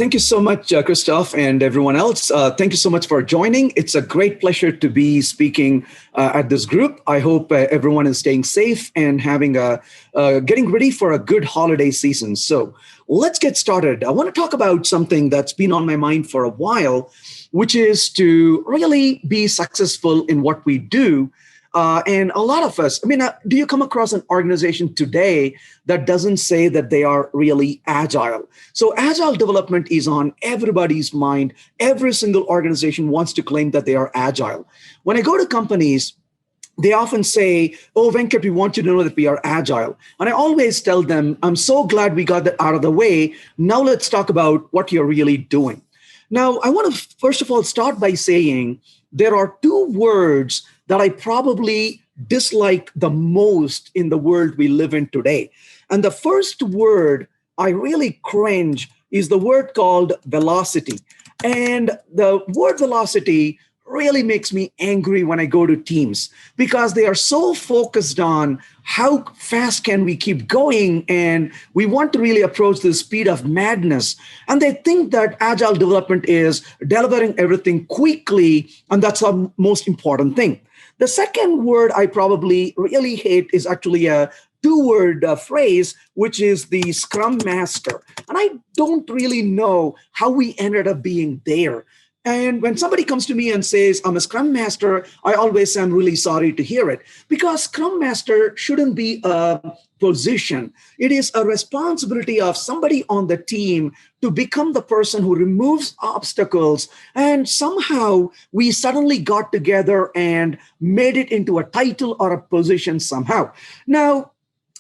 Thank you so much, Christoph, and everyone else. Thank you so much for joining. It's a great pleasure to be speaking at this group. I hope everyone is staying safe and getting ready for a good holiday season. So let's get started. I want to talk about something that's been on my mind for a while, which is to really be successful in what we do. And a lot of us, do you come across an organization today that doesn't say that they are really agile? So agile development is on everybody's mind. Every single organization wants to claim that they are agile. When I go to companies, they often say, "Oh, Venkat, we want you to know that we are agile." And I always tell them, "I'm so glad we got that out of the way. Now let's talk about what you're really doing." Now, I want to first of all start by saying there are two words that I probably dislike the most in the world we live in today. And the first word I really cringe is the word called velocity. And the word velocity really makes me angry when I go to teams because they are so focused on how fast can we keep going, and we want to really approach the speed of madness. And they think that agile development is delivering everything quickly, and that's the most important thing. The second word I probably really hate is actually a two-word phrase, which is the Scrum Master. And I don't really know how we ended up being there. And when somebody comes to me and says, "I'm a Scrum Master," I always say, "I'm really sorry to hear it," because Scrum Master shouldn't be a position. It is a responsibility of somebody on the team to become the person who removes obstacles. And somehow we suddenly got together and made it into a title or a position somehow. Now,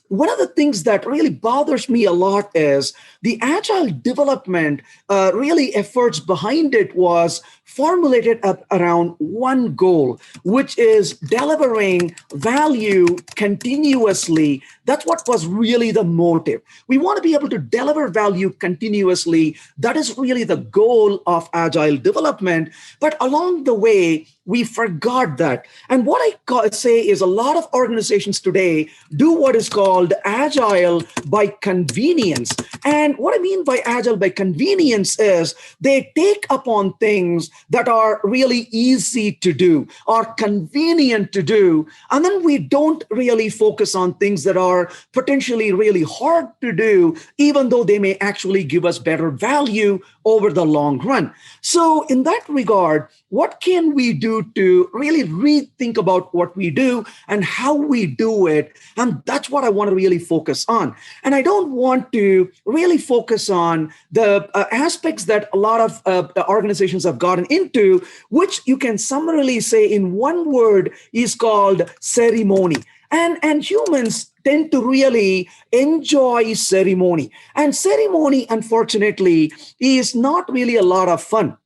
one of the things that really bothers me a lot is the agile development really efforts behind it was formulated up around one goal, which is delivering value continuously. That's what was really the motive. We want to be able to deliver value continuously. That is really the goal of agile development. But along the way, we forgot that. And what I say is a lot of organizations today do what is called agile by convenience. And what I mean by agile by convenience is they take upon things that are really easy to do or convenient to do. And then we don't really focus on things that are potentially really hard to do, even though they may actually give us better value over the long run. So in that regard, what can we do to really rethink about what we do and how we do it? And that's what I want to really focus on. And I don't want to really focus on the aspects that a lot of the organizations have gotten into, which you can summarily say in one word is called ceremony. And humans tend to really enjoy ceremony. And ceremony, unfortunately, is not really a lot of fun.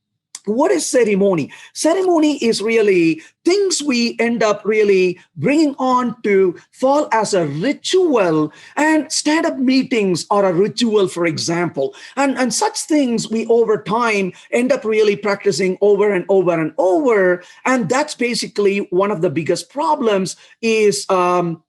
What is ceremony? Ceremony is really things we end up really bringing on to fall as a ritual, and stand-up meetings are a ritual, for example. And such things we over time end up really practicing over and over and over. And that's basically one of the biggest problems is the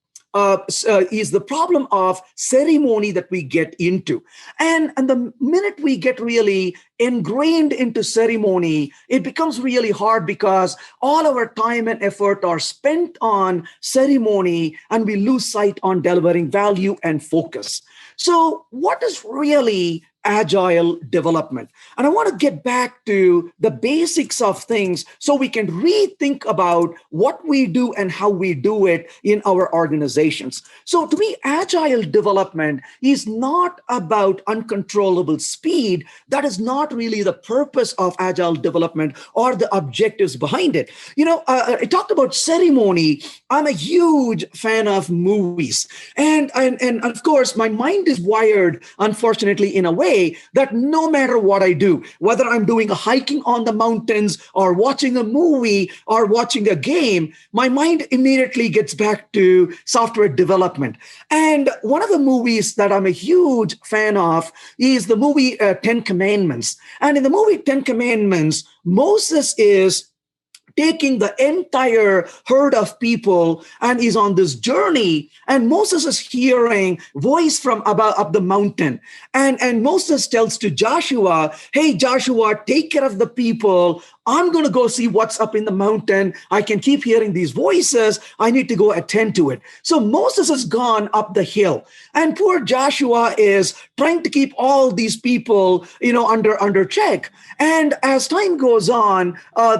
problem of ceremony that we get into. And the minute we get really ingrained into ceremony, it becomes really hard because all our time and effort are spent on ceremony and we lose sight on delivering value and focus. So what is really agile development? And I want to get back to the basics of things so we can rethink about what we do and how we do it in our organizations. So to me, agile development is not about uncontrollable speed. That is not really the purpose of agile development or the objectives behind it. I talked about ceremony. I'm a huge fan of movies. And of course, my mind is wired, unfortunately, in a way that no matter what I do, whether I'm doing a hiking on the mountains or watching a movie or watching a game, my mind immediately gets back to software development. And one of the movies that I'm a huge fan of is the movie 10 Commandments. And in the movie 10 Commandments, Moses is taking the entire herd of people and is on this journey. And Moses is hearing voice from above up the mountain. And Moses tells to Joshua, hey, Joshua, take care of the people. I'm going to go see what's up in the mountain. I can keep hearing these voices. I need to go attend to it. So Moses has gone up the hill, and poor Joshua is trying to keep all these people, under check. And as time goes on,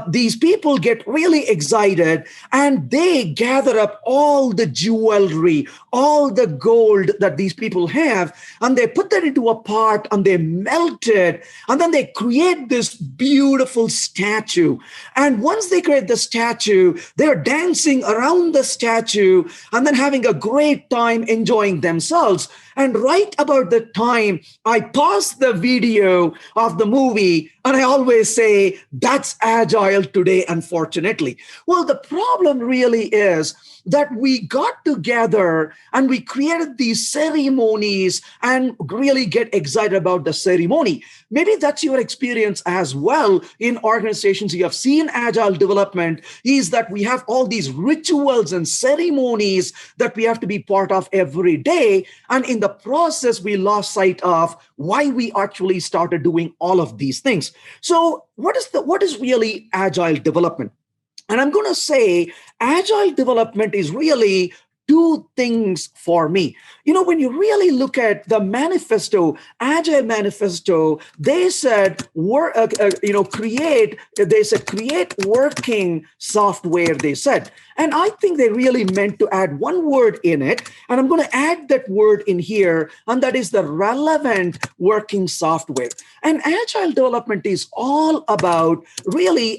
these people get really excited, and they gather up all the jewelry, all the gold that these people have, and they put that into a pot and they melt it, and then they create this beautiful statue. And once they create the statue, they're dancing around the statue and then having a great time enjoying themselves. And right about the time I pause the video of the movie, and I always say, that's Agile today, unfortunately. Well, the problem really is that we got together and we created these ceremonies and really get excited about the ceremony. Maybe that's your experience as well in organizations. You have seen Agile development is that we have all these rituals and ceremonies that we have to be part of every day. And in the process, we lost sight of why we actually started doing all of these things. So what is really Agile development? And I'm going to say Agile development is really two things for me. When you really look at the manifesto, Agile manifesto, they said, create working software, they said. And I think they really meant to add one word in it. And I'm going to add that word in here, and that is the relevant working software. And Agile development is all about,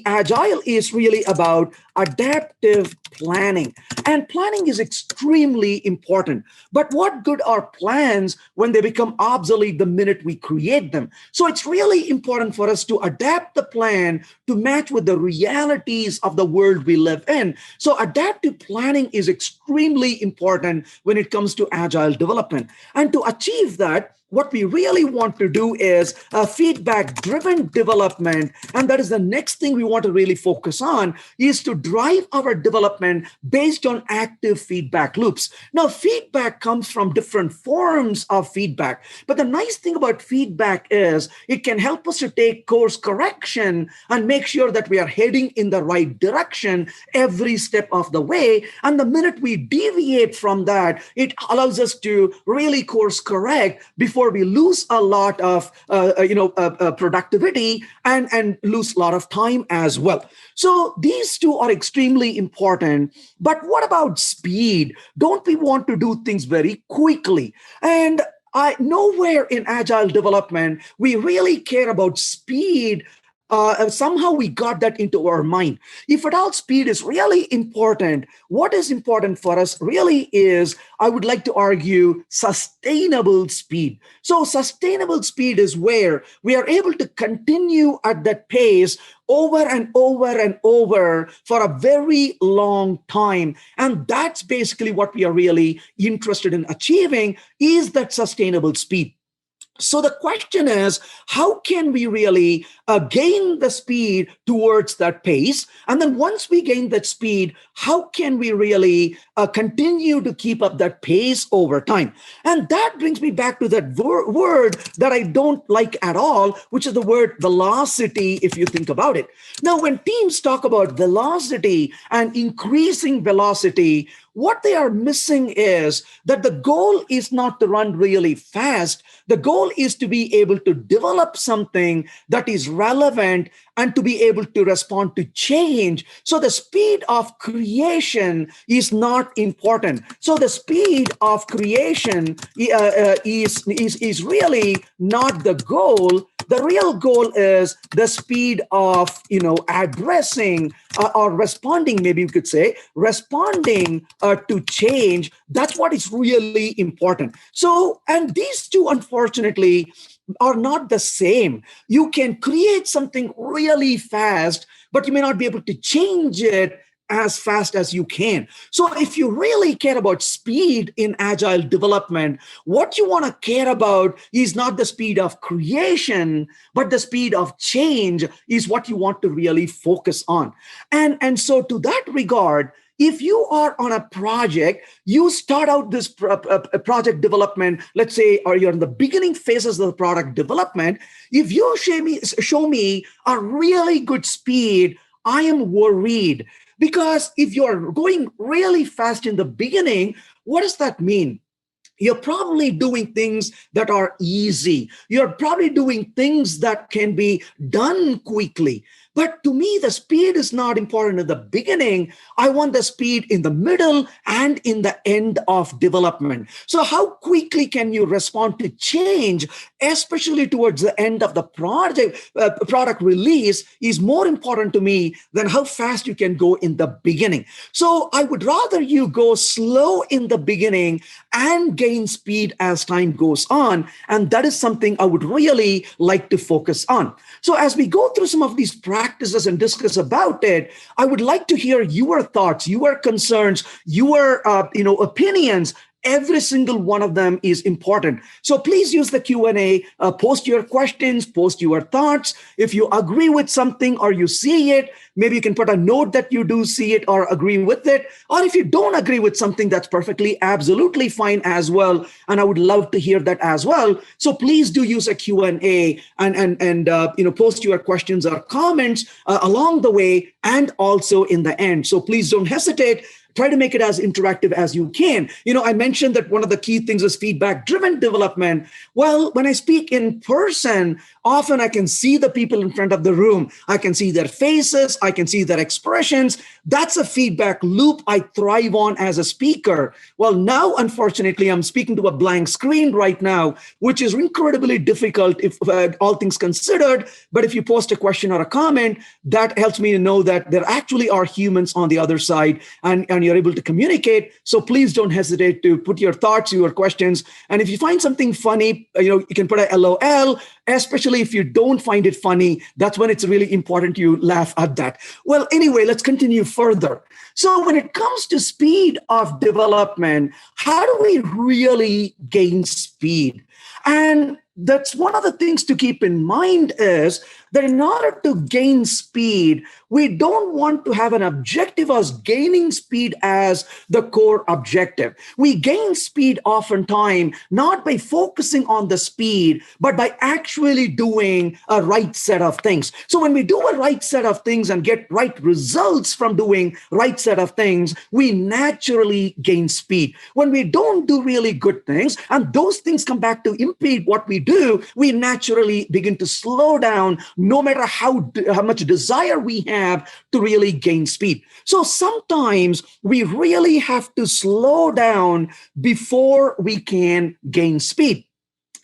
Agile is really about adaptive planning. And planning is extremely important. But what good are plans when they become obsolete the minute we create them? So it's really important for us to adapt the plan to match with the realities of the world we live in. So adaptive planning is extremely important when it comes to Agile development. And to achieve that, what we really want to do is feedback-driven development, and that is the next thing we want to really focus on, is to drive our development based on active feedback loops. Now, feedback comes from different forms of feedback, but the nice thing about feedback is it can help us to take course correction and make sure that we are heading in the right direction every step of the way. And the minute we deviate from that, it allows us to really course correct before we lose a lot of productivity and lose a lot of time as well. So these two are extremely important. But what about speed? Don't we want to do things very quickly? And nowhere in Agile development we really care about speed. Somehow we got that into our mind. If at all speed is really important, what is important for us really is, I would like to argue, sustainable speed. So sustainable speed is where we are able to continue at that pace over and over and over for a very long time. And that's basically what we are really interested in achieving, is that sustainable speed. So the question is, how can we really gain the speed towards that pace? And then once we gain that speed, how can we really continue to keep up that pace over time? And that brings me back to that word that I don't like at all, which is the word velocity, if you think about it. Now, when teams talk about velocity and increasing velocity, what they are missing is that the goal is not to run really fast. The goal is to be able to develop something that is relevant and to be able to respond to change. So the speed of creation is not important. So the speed of creation is really not the goal. The real goal is the speed of, addressing or responding, maybe you could say, responding to change. That's what is really important. So, and these two, unfortunately, are not the same. You can create something really fast, but you may not be able to change it as fast as you can. So if you really care about speed in agile development, what you want to care about is not the speed of creation, but the speed of change is what you want to really focus on. And so to that regard, if you are on a project, you start out this project development, let's say, or you're in the beginning phases of the product development. If you show me a really good speed, I am worried, because if you're going really fast in the beginning, what does that mean? You're probably doing things that are easy. You're probably doing things that can be done quickly. But to me, the speed is not important in the beginning. I want the speed in the middle and in the end of development. So how quickly can you respond to change, especially towards the end of the product release, is more important to me than how fast you can go in the beginning. So I would rather you go slow in the beginning and gain speed as time goes on. And that is something I would really like to focus on. So as we go through some of these practices and discuss about it, I would like to hear your thoughts, your concerns, your opinions. Every single one of them is important. So please use the Q&A, post your questions, post your thoughts. If you agree with something or you see it, maybe you can put a note that you do see it or agree with it. Or if you don't agree with something, that's perfectly, absolutely fine as well. And I would love to hear that as well. So please do use a Q&A and post your questions or comments along the way and also in the end. So please don't hesitate. Try to make it as interactive as you can. I mentioned that one of the key things is feedback-driven development. Well, when I speak in person, often I can see the people in front of the room. I can see their faces. I can see their expressions. That's a feedback loop I thrive on as a speaker. Well, now, unfortunately, I'm speaking to a blank screen right now, which is incredibly difficult if all things considered. But if you post a question or a comment, that helps me to know that there actually are humans on the other side, and you're able to communicate. So please don't hesitate to put your thoughts, your questions. And if you find something funny, you can put a LOL, especially if you don't find it funny. That's when it's really important you laugh at that. Well, anyway, let's continue further. So when it comes to speed of development, how do we really gain speed? And that's one of the things to keep in mind is that in order to gain speed, we don't want to have an objective as gaining speed as the core objective. We gain speed oftentimes not by focusing on the speed, but by actually doing a right set of things. So when we do a right set of things and get right results from doing right set of things, we naturally gain speed. When we don't do really good things, and those things come back to impede what we do, we naturally begin to slow down, no matter how much desire we have to really gain speed. So sometimes we really have to slow down before we can gain speed.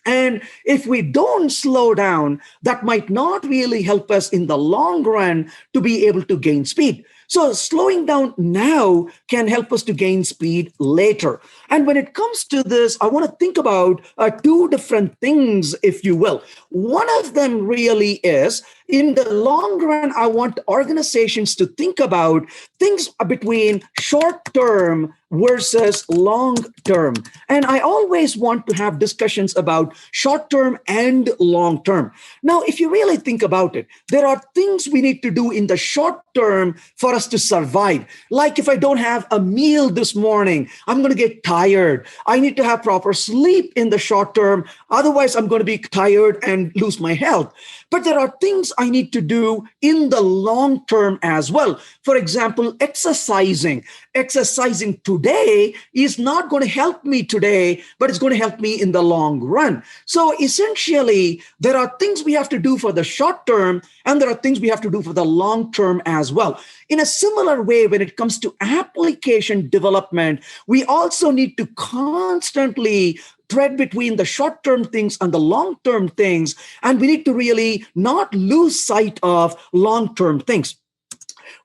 And if we don't slow down, that might not really help us in the long run to be able to gain speed. So slowing down now can help us to gain speed later. And when it comes to this, I want to think about two different things, if you will. One of them really is, in the long run, I want organizations to think about things between short-term versus long-term. And I always want to have discussions about short-term and long-term. Now, if you really think about it, there are things we need to do in the short term for us to survive. Like if I don't have a meal this morning, I'm going to get tired. I need to have proper sleep in the short term. Otherwise, I'm going to be tired and lose my health. But there are things I need to do in the long term as well. For example, exercising. Exercising today is not going to help me today, but it's going to help me in the long run. So essentially, there are things we have to do for the short term, and there are things we have to do for the long term as well. In a similar way, when it comes to application development, we also need to constantly thread between the short-term things and the long-term things, and we need to really not lose sight of long-term things.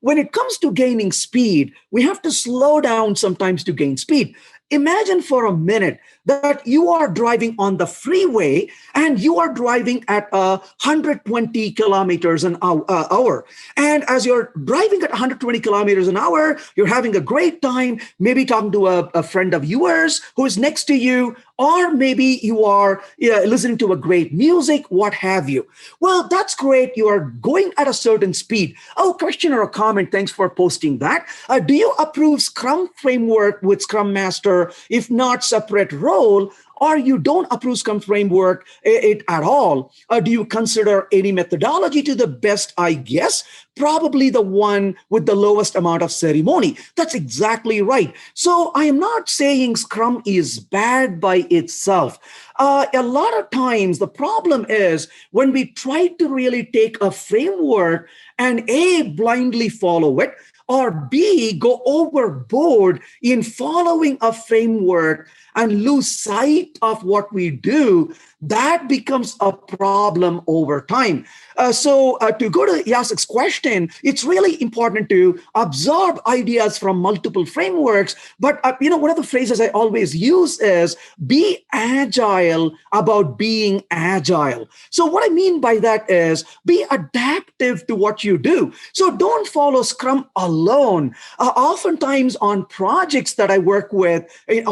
When it comes to gaining speed, we have to slow down sometimes to gain speed. Imagine for a minute that you are driving on the freeway and you are driving at 120 kilometers an hour. And as you're driving at 120 kilometers an hour, you're having a great time, maybe talking to a friend of yours who is next to you, or maybe you are listening to a great music, what have you. Well, that's great. You are going at a certain speed. Oh, question or a comment. Thanks for posting that. Do you approve Scrum framework with Scrum Master? If not, separate role, or you don't approve Scrum framework it at all? Do you consider any methodology to the best? I guess probably the one with the lowest amount of ceremony. That's exactly right. So I am not saying Scrum is bad by itself. A lot of times the problem is when we try to really take a framework and A, blindly follow it, or B, go overboard in following a framework and lose sight of what we do, that becomes a problem over time. So to go to Yasik's question, it's really important to absorb ideas from multiple frameworks. But one of the phrases I always use is be agile about being agile. So what I mean by that is be adaptive to what you do. So don't follow Scrum alone. Oftentimes on projects that I work with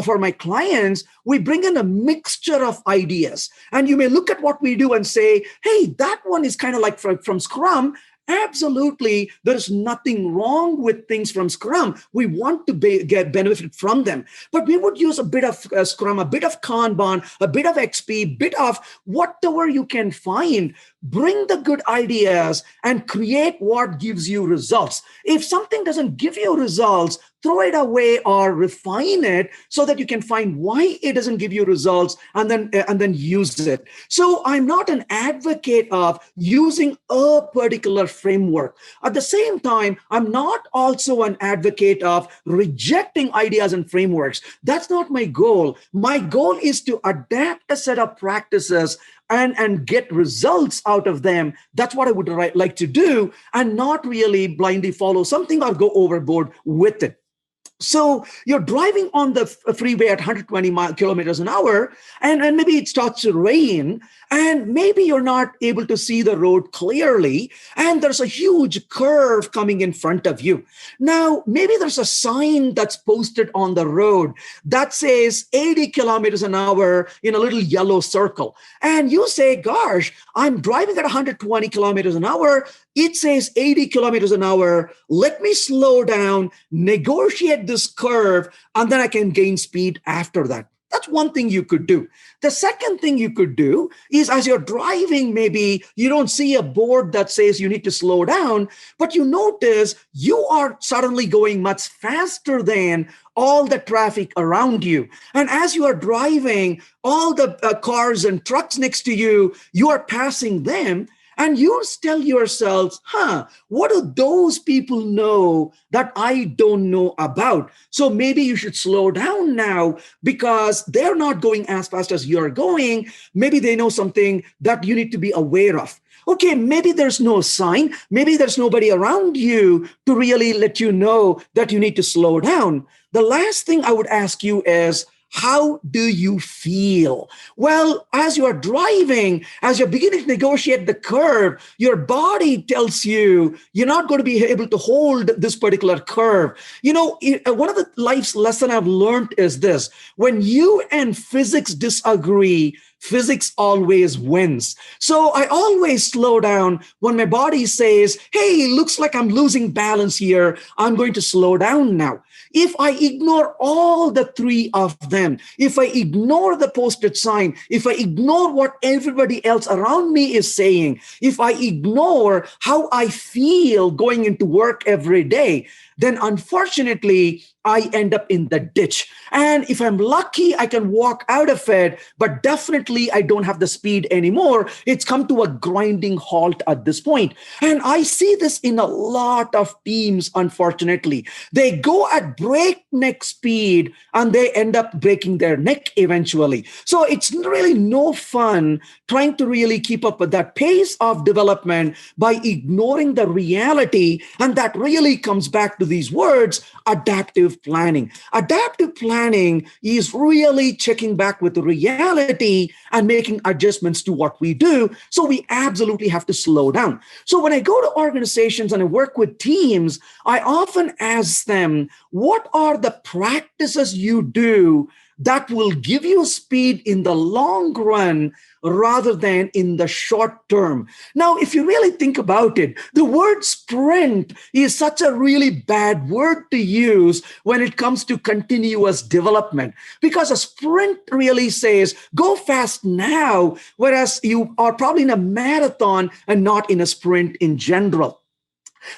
for my clients, we bring in a mixture of ideas. And you may look at what we do and say, hey, that one is kind of like from Scrum. Absolutely, there's nothing wrong with things from Scrum. We want to get benefit from them. But we would use a bit of Scrum, a bit of Kanban, a bit of XP, bit of whatever you can find. Bring the good ideas and create what gives you results. If something doesn't give you results, throw it away or refine it so that you can find why it doesn't give you results and then use it. So I'm not an advocate of using a particular framework. At the same time, I'm not also an advocate of rejecting ideas and frameworks. That's not my goal. My goal is to adapt a set of practices and get results out of them. That's what I would like to do, and not really blindly follow something or go overboard with it. So you're driving on the freeway at 120 kilometers an hour, and maybe it starts to rain, and maybe you're not able to see the road clearly, and there's a huge curve coming in front of you. Now, maybe there's a sign that's posted on the road that says 80 kilometers an hour in a little yellow circle. And you say, gosh, I'm driving at 120 kilometers an hour. It says 80 kilometers an hour. Let me slow down, negotiate this curve, and then I can gain speed after that. That's one thing you could do. The second thing you could do is as you're driving, maybe you don't see a board that says you need to slow down, but you notice you are suddenly going much faster than all the traffic around you. And as you are driving, all the cars and trucks next to you, you are passing them. And you tell yourselves, what do those people know that I don't know about? So maybe you should slow down now because they're not going as fast as you're going. Maybe they know something that you need to be aware of. Okay, maybe there's no sign. Maybe there's nobody around you to really let you know that you need to slow down. The last thing I would ask you is, how do you feel? Well, as you are driving, as you're beginning to negotiate the curve, your body tells you you're not going to be able to hold this particular curve. One of the life's lesson I've learned is this: when you and physics disagree, physics always wins. So I always slow down when my body says, hey, looks like I'm losing balance here. I'm going to slow down now. If I ignore all the three of them, if I ignore the posted sign, if I ignore what everybody else around me is saying, if I ignore how I feel going into work every day, then unfortunately, I end up in the ditch. And if I'm lucky, I can walk out of it, but definitely I don't have the speed anymore. It's come to a grinding halt at this point. And I see this in a lot of teams, unfortunately. They go at breakneck speed and they end up breaking their neck eventually. So it's really no fun trying to really keep up with that pace of development by ignoring the reality. And that really comes back to these words, adaptive adaptive planning. Adaptive planning is really checking back with the reality and making adjustments to what we do. So we absolutely have to slow down. So when I go to organizations and I work with teams, I often ask them, what are the practices you do that will give you speed in the long run rather than in the short term? Now, if you really think about it, the word sprint is such a really bad word to use when it comes to continuous development, because a sprint really says go fast now, whereas you are probably in a marathon and not in a sprint in general.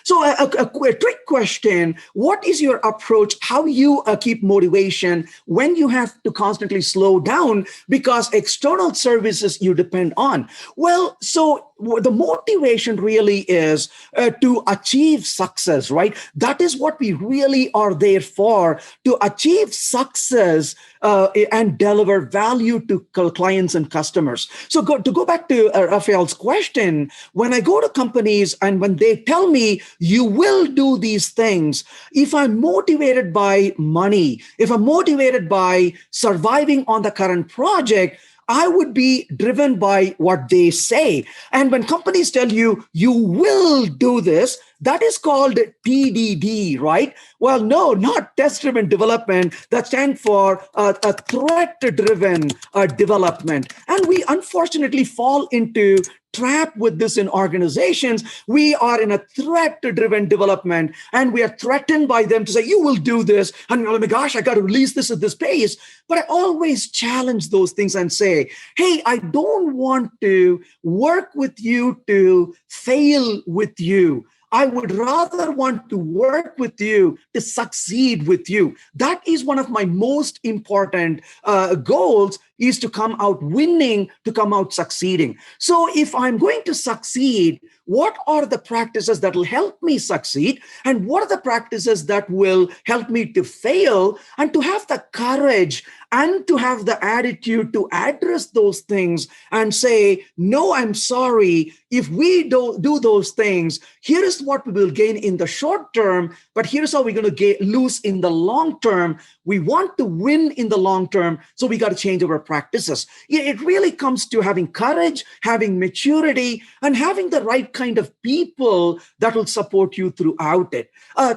So a trick question, what is your approach, how you keep motivation when you have to constantly slow down because external services you depend on? Well, so the motivation really is to achieve success, right? That is what we really are there for, to achieve success and deliver value to clients and customers. So to go back to Raphael's question, when I go to companies and when they tell me you will do these things, if I'm motivated by money, if I'm motivated by surviving on the current project, I would be driven by what they say. And when companies tell you, you will do this, that is called TDD, right? Well, no, not test-driven development. That stands for a threat-driven development. And we unfortunately fall into trap with this in organizations. We are in a threat-driven development, and we are threatened by them to say, you will do this. And oh my gosh, I got to release this at this pace. But I always challenge those things and say, hey, I don't want to work with you to fail with you. I would rather want to work with you to succeed with you. That is one of my most important goals, is to come out winning, to come out succeeding. So if I'm going to succeed, what are the practices that will help me succeed? And what are the practices that will help me to fail? And to have the courage and to have the attitude to address those things and say, no, I'm sorry. If we don't do those things, here is what we will gain in the short term, but here's how we're going to lose in the long term. We want to win in the long term, so we got to change our practices. It really comes to having courage, having maturity, and having the right kind of people that will support you throughout it.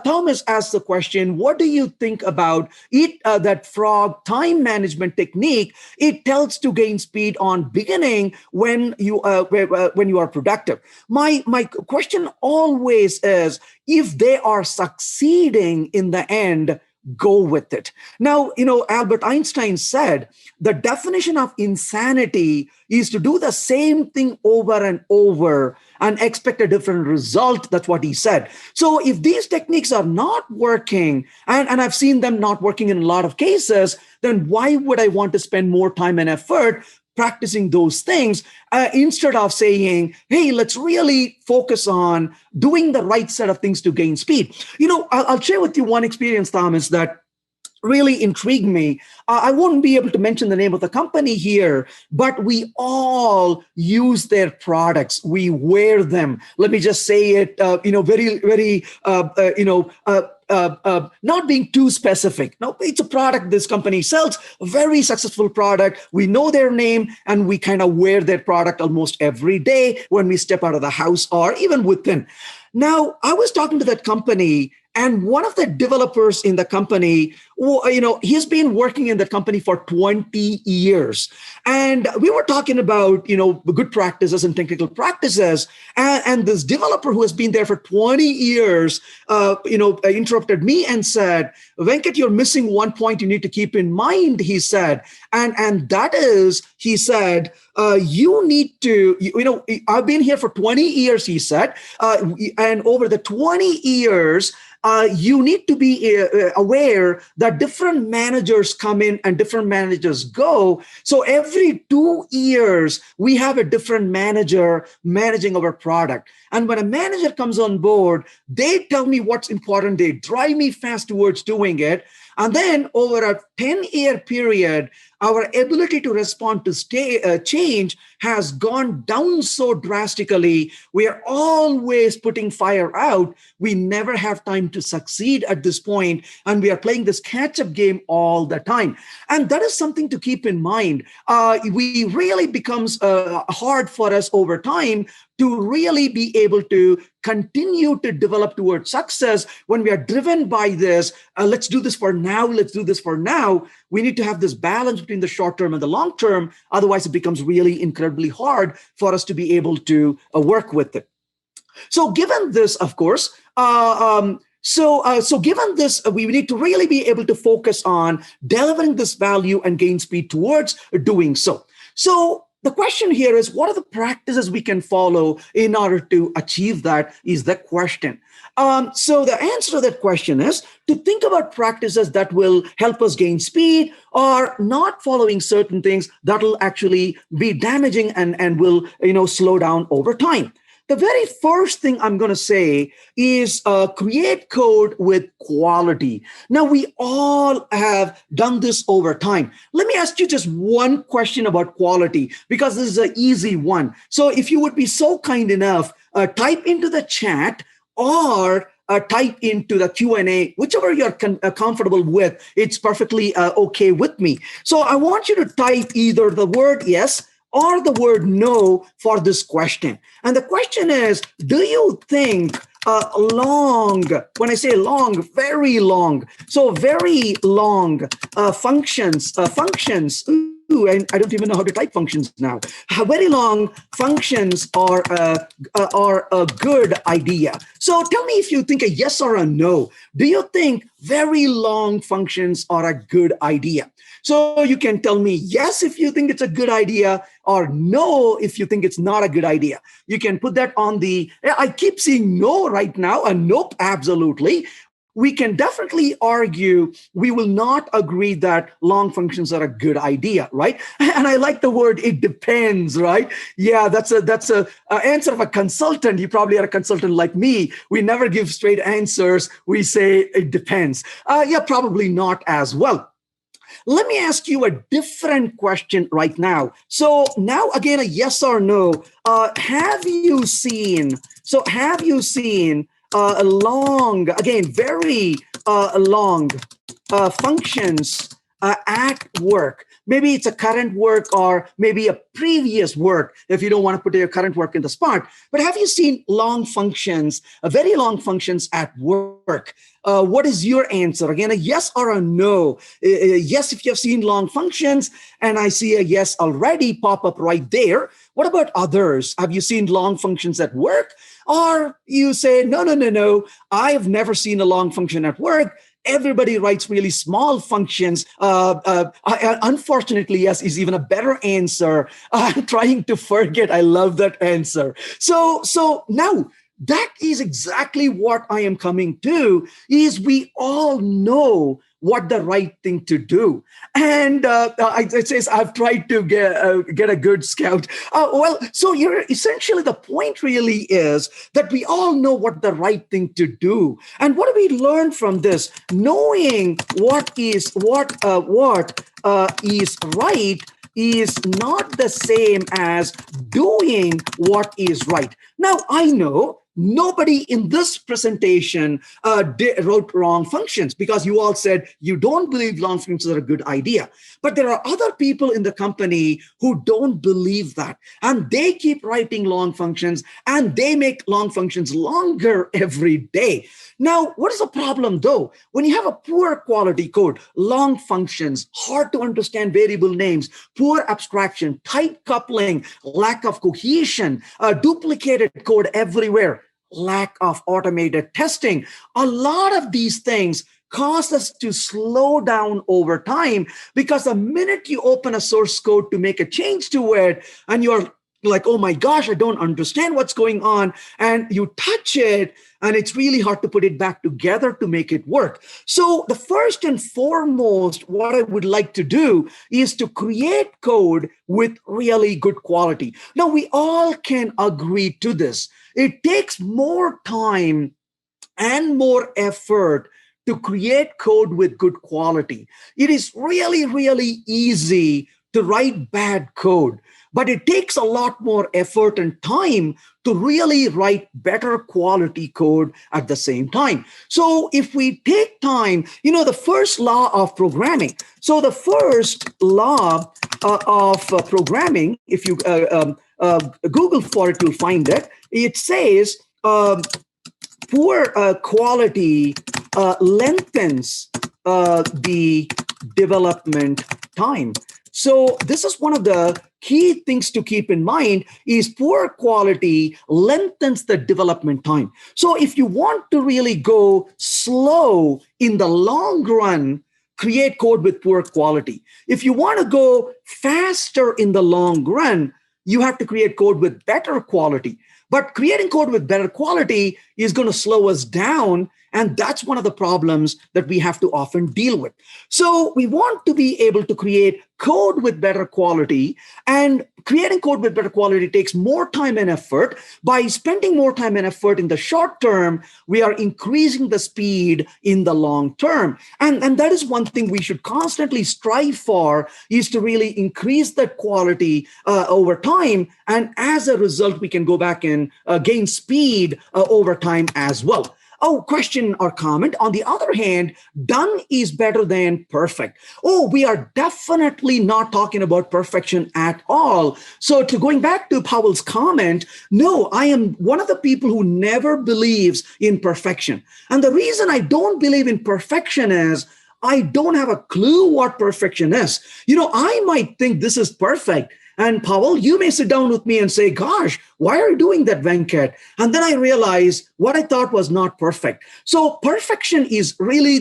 Thomas asked the question, what do you think about it? That frog time management technique, it tells to gain speed on beginning when you are productive. My question always is, if they are succeeding in the end, go with it. Now, Albert Einstein said the definition of insanity is to do the same thing over and over and expect a different result. That's what he said. So if these techniques are not working, and I've seen them not working in a lot of cases, then why would I want to spend more time and effort practicing those things instead of saying, hey, let's really focus on doing the right set of things to gain speed? I'll share with you one experience, Thomas, that really intrigued me. I won't be able to mention the name of the company here, but we all use their products. We wear them. Let me just say it, very, very, not being too specific. No, it's a product this company sells, a very successful product. We know their name, and we kind of wear their product almost every day when we step out of the house or even within. Now, I was talking to that company, and one of the developers in the company, he's been working in the company for 20 years. And we were talking about, good practices and technical practices. And this developer who has been there for 20 years, interrupted me and said, Venkat, you're missing one point you need to keep in mind, he said. And that is, he said, you need to, I've been here for 20 years, he said. And over the 20 years, you need to be aware that different managers come in and different managers go. So every 2 years, we have a different manager managing our product. And when a manager comes on board, they tell me what's important. They drive me fast towards doing it. And then over a 10-year period, our ability to respond to change has gone down so drastically. We are always putting fire out. We never have time to succeed at this point, and we are playing this catch-up game all the time. And that is something to keep in mind. We really becomes hard for us over time to really be able to continue to develop towards success when we are driven by this. Let's do this for now. Let's do this for now. We need to have this balance between the short term and the long term. Otherwise, it becomes really incredibly hard for us to be able to work with it. So given this, of course, so given this, we need to really be able to focus on delivering this value and gain speed towards doing so. So the question here is, what are the practices we can follow in order to achieve that is the question. So the answer to that question is to think about practices that will help us gain speed or not following certain things that will actually be damaging and will slow down over time. The very first thing I'm going to say is create code with quality. Now, we all have done this over time. Let me ask you just one question about quality, because this is an easy one. So if you would be so kind enough, type into the chat or type into the Q&A, whichever you're comfortable with. It's perfectly okay with me. So I want you to type either the word yes or the word no for this question. And the question is, do you think long, when I say long, very long, so very long functions, ooh, I don't even know how to type functions now. Very long functions are a good idea. So tell me if you think a yes or a no. Do you think very long functions are a good idea? So you can tell me yes if you think it's a good idea, or no if you think it's not a good idea. You can put that on the, I keep seeing no right now, a nope, absolutely. We can definitely argue we will not agree that long functions are a good idea, right? And I like the word "it depends," right? Yeah, that's a answer of a consultant. You probably are a consultant like me. We never give straight answers. We say it depends. Yeah, probably not as well. Let me ask you a different question right now. So now again, a yes or no. Have you seen a long, again, very long functions at work? Maybe it's a current work or maybe a previous work if you don't want to put your current work in the spot. But have you seen long functions, very long functions at work? What is your answer? Again, a yes or a no? Yes, if you've seen long functions, and I see a yes already pop up right there. What about others? Have you seen long functions at work? Or you say, no, I have never seen a long function at work. Everybody writes really small functions. Unfortunately, yes, is even a better answer. I'm trying to forget. I love that answer. So now, that is exactly what I am coming to, is we all know what the right thing to do. And it says, I've tried to get a good scout. So you're essentially, the point really is that we all know what the right thing to do. And what do we learn from this? Knowing what is right is not the same as doing what is right. Now, I know nobody in this presentation wrote wrong functions, because you all said you don't believe long functions are a good idea. But there are other people in the company who don't believe that. And they keep writing long functions, and they make long functions longer every day. Now, what is the problem though? When you have a poor quality code, long functions, hard to understand variable names, poor abstraction, tight coupling, lack of cohesion, duplicated code everywhere, lack of automated testing, a lot of these things cause us to slow down over time, because the minute you open a source code to make a change to it, and you're like, oh my gosh, I don't understand what's going on, and you touch it, and it's really hard to put it back together to make it work. So the first and foremost, what I would like to do is to create code with really good quality. Now, we all can agree to this. It takes more time and more effort to create code with good quality. It is really, really easy to write bad code, but it takes a lot more effort and time to really write better quality code at the same time. So if we take time, the first law of programming. So the first law of programming, if you Google for it, you'll find it. It says poor quality lengthens the development time. So this is one of the key things to keep in mind is poor quality lengthens the development time. So if you want to really go slow in the long run, create code with poor quality. If you want to go faster in the long run, you have to create code with better quality. But creating code with better quality is going to slow us down. And that's one of the problems that we have to often deal with. So we want to be able to create code with better quality, and creating code with better quality takes more time and effort. By spending more time and effort in the short term, we are increasing the speed in the long term. And that is one thing we should constantly strive for, is to really increase that quality over time. And as a result, we can go back and gain speed over time as well. Oh, question or comment. On the other hand, done is better than perfect. Oh, we are definitely not talking about perfection at all. So going back to Powell's comment, no, I am one of the people who never believes in perfection. And the reason I don't believe in perfection is I don't have a clue what perfection is. I might think this is perfect. And Powell, you may sit down with me and say, gosh, why are you doing that, Venkat? And then I realize what I thought was not perfect. So perfection is really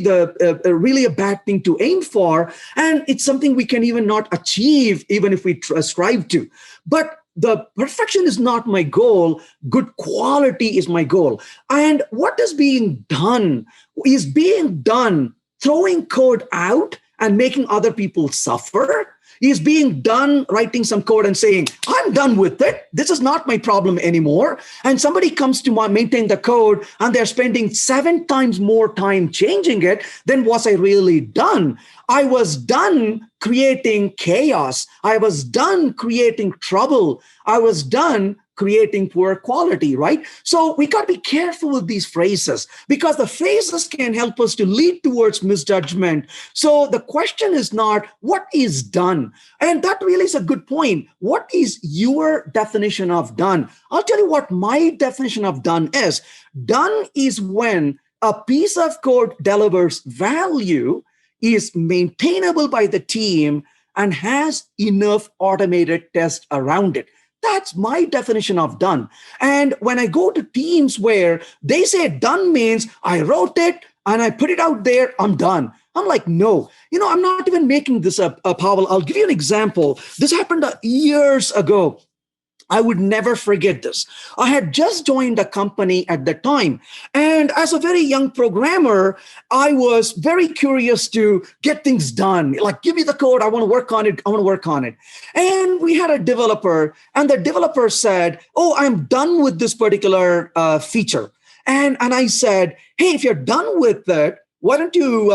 really a bad thing to aim for. And it's something we can even not achieve, even if we strive to. But the perfection is not my goal. Good quality is my goal. And what is being done is being done throwing code out and making other people suffer. Is being done writing some code and saying, I'm done with it. This is not my problem anymore. And somebody comes to maintain the code and they're spending 7 times more time changing it than was I really done. I was done creating chaos. I was done creating trouble. I was done creating poor quality, right? So we got to be careful with these phrases because the phrases can help us to lead towards misjudgment. So the question is not what is done. And that really is a good point. What is your definition of done? I'll tell you what my definition of done is. Done is when a piece of code delivers value, is maintainable by the team, and has enough automated tests around it. That's my definition of done. And when I go to teams where they say done means I wrote it and I put it out there, I'm done. I'm like, no, I'm not even making this up, Powell. I'll give you an example. This happened years ago. I would never forget this. I had just joined a company at the time. And as a very young programmer, I was very curious to get things done. Like, give me the code. I want to work on it. I want to work on it. And we had a developer, and the developer said, oh, I'm done with this particular feature. And I said, hey, if you're done with it, why don't you,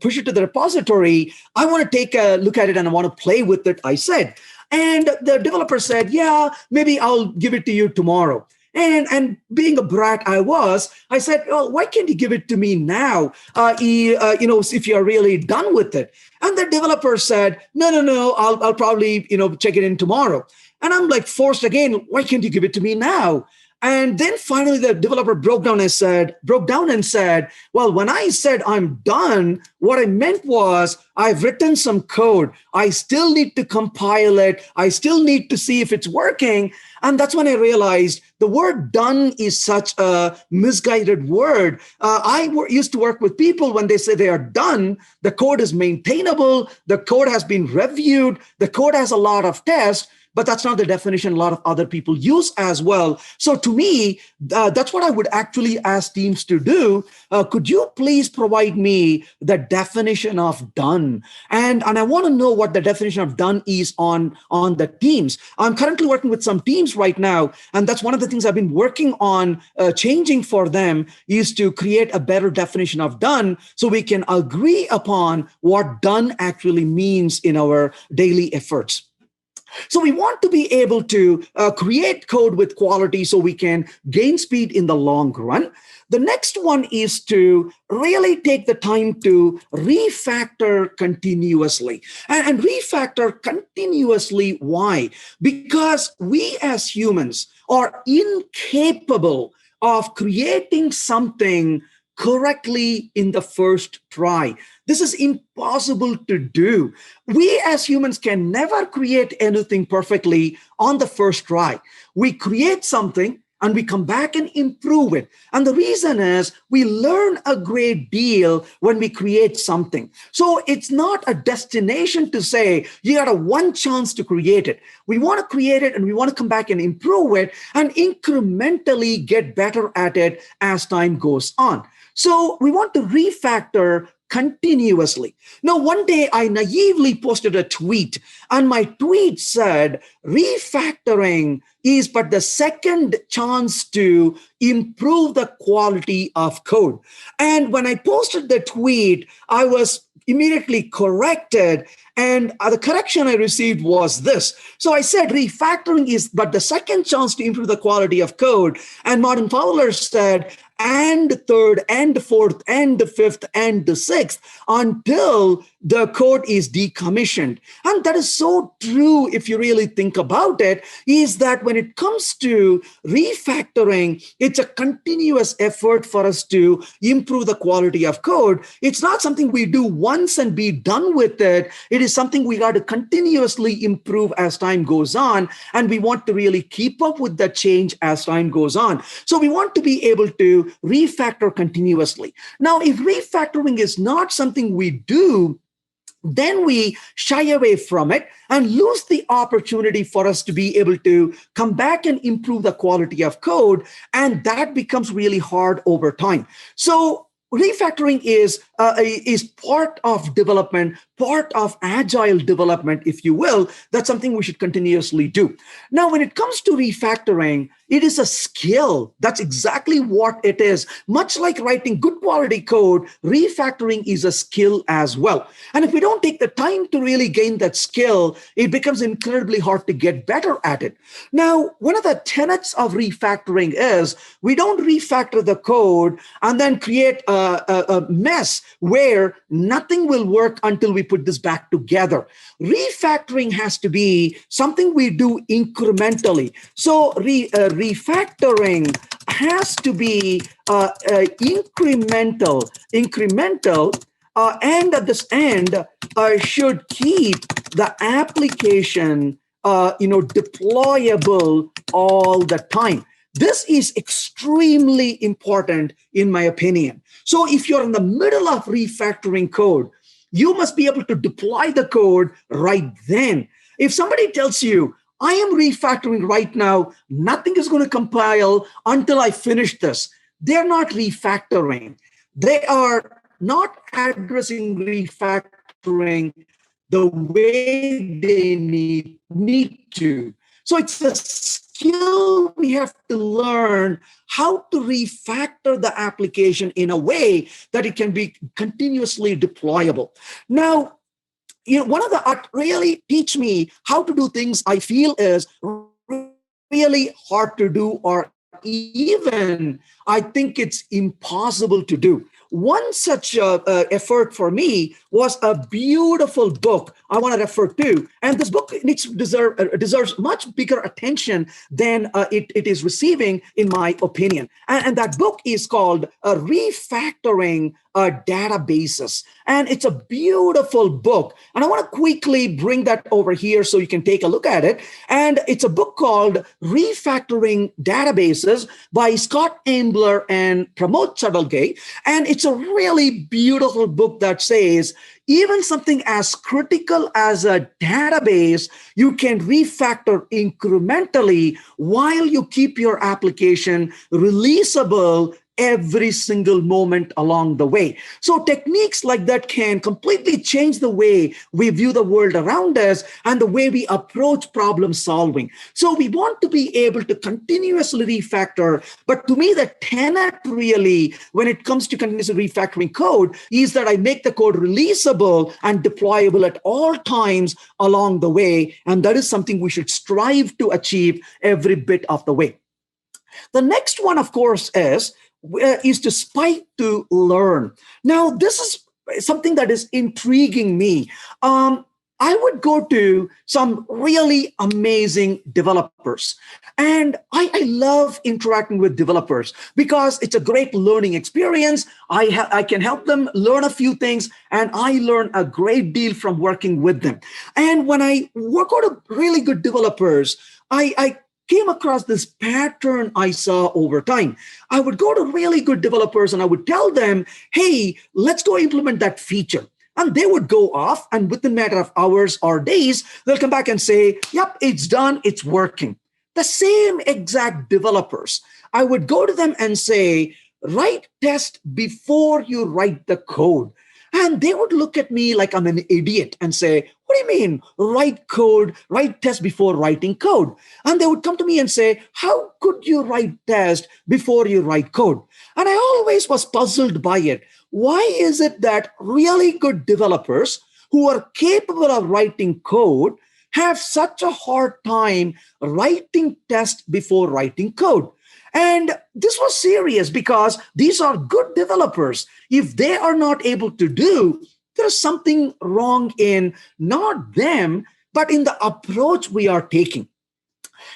push it to the repository? I want to take a look at it and I want to play with it, I said. And the developer said, yeah, maybe I'll give it to you tomorrow. And being a brat I said, well, why can't you give it to me now? If you're really done with it. And the developer said, no, I'll probably, check it in tomorrow. And I'm like forced again, why can't you give it to me now? And then finally, the developer broke down and said, well, when I said I'm done, what I meant was I've written some code. I still need to compile it. I still need to see if it's working. And that's when I realized the word done is such a misguided word. I used to work with people when they say they are done, the code is maintainable, the code has been reviewed, the code has a lot of tests. but that's not the definition a lot of other people use as well. So to me, that's what I would actually ask teams to do. Could you please provide me the definition of done? And I want to know what the definition of done is on the teams. I'm currently working with some teams right now, and that's one of the things I've been working on changing for them, is to create a better definition of done so we can agree upon what done actually means in our daily efforts. So we want to be able to create code with quality so we can gain speed in the long run. The next one is to really take the time to refactor continuously. And refactor continuously, why? Because we as humans are incapable of creating something correctly in the first try. This is impossible to do. We as humans can never create anything perfectly on the first try. We create something and we come back and improve it. And the reason is we learn a great deal when we create something. So it's not a destination to say you got a one chance to create it. We want to create it and we want to come back and improve it and incrementally get better at it as time goes on. So we want to refactor continuously. Now, one day I naively posted a tweet, and my tweet said, refactoring is but the second chance to improve the quality of code. And when I posted the tweet, I was immediately corrected. And the correction I received was this. So I said, refactoring is but the second chance to improve the quality of code. And Martin Fowler said, and third, and fourth, and the fifth, and the sixth, until the code is decommissioned. And that is so true if you really think about it, is that when it comes to refactoring, it's a continuous effort for us to improve the quality of code. It's not something we do once and be done with it. It is something we got to continuously improve as time goes on. And we want to really keep up with the change as time goes on. So we want to be able to refactor continuously. Now, if refactoring is not something we do, then we shy away from it and lose the opportunity for us to be able to come back and improve the quality of code. And that becomes really hard over time. So refactoring is part of development, part of agile development, if you will. That's something we should continuously do. Now, when it comes to refactoring, it is a skill. That's exactly what it is. Much like writing good quality code, refactoring is a skill as well. And if we don't take the time to really gain that skill, it becomes incredibly hard to get better at it. Now, one of the tenets of refactoring is we don't refactor the code and then create a mess where nothing will work until we put this back together. Refactoring has to be something we do incrementally. So refactoring has to be incremental, and at this end should keep the application deployable all the time. This is extremely important in my opinion. So if you're in the middle of refactoring code, you must be able to deploy the code right then. If somebody tells you, I am refactoring right now, nothing is going to compile until I finish this, they're not refactoring. They are not addressing refactoring the way they need to. So it's a skill we have to learn how to refactor the application in a way that it can be continuously deployable. Now, one of the really teach me how to do things I feel is really hard to do, or even I think it's impossible to do. One such effort for me was a beautiful book I want to refer to. And this book deserves much bigger attention than it is receiving, in my opinion. And that book is called Refactoring Databases. And it's a beautiful book. And I want to quickly bring that over here so you can take a look at it. And it's a book called Refactoring Databases by Scott Ambler and Pramod Chadalgay. And it's It's a really beautiful book that says even something as critical as a database, you can refactor incrementally while you keep your application releasable every single moment along the way. So techniques like that can completely change the way we view the world around us and the way we approach problem solving. So we want to be able to continuously refactor. But to me, the tenet really, when it comes to continuously refactoring code, is that I make the code releasable and deployable at all times along the way. And that is something we should strive to achieve every bit of the way. The next one, of course, is to spike to learn. Now, this is something that is intriguing me. I would go to some really amazing developers. And I love interacting with developers because it's a great learning experience. I can help them learn a few things, and I learn a great deal from working with them. And when I work with really good developers, I came across this pattern I saw over time. I would go to really good developers and I would tell them, hey, let's go implement that feature. And they would go off, and within a matter of hours or days, they'll come back and say, yep, it's done, it's working. The same exact developers, I would go to them and say, write test before you write the code. And they would look at me like I'm an idiot and say, what do you mean, write code, write test before writing code? And they would come to me and say, how could you write test before you write code? And I always was puzzled by it. Why is it that really good developers who are capable of writing code have such a hard time writing test before writing code? And this was serious because these are good developers. If they are not able to do, there's something wrong in not them, but in the approach we are taking.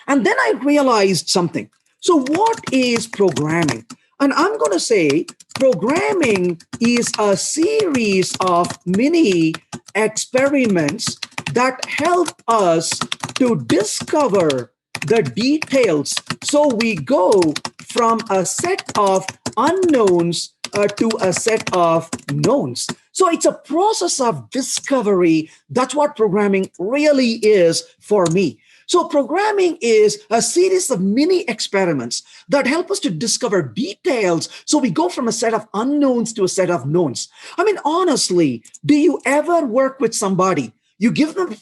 And then I realized something. So what is programming? And I'm going to say programming is a series of mini experiments that help us to discover the details. So we go from a set of unknowns to a set of knowns. So it's a process of discovery. That's what programming really is for me. So programming is a series of mini experiments that help us to discover details. So we go from a set of unknowns to a set of knowns. I mean, honestly, do you ever work with somebody? You give them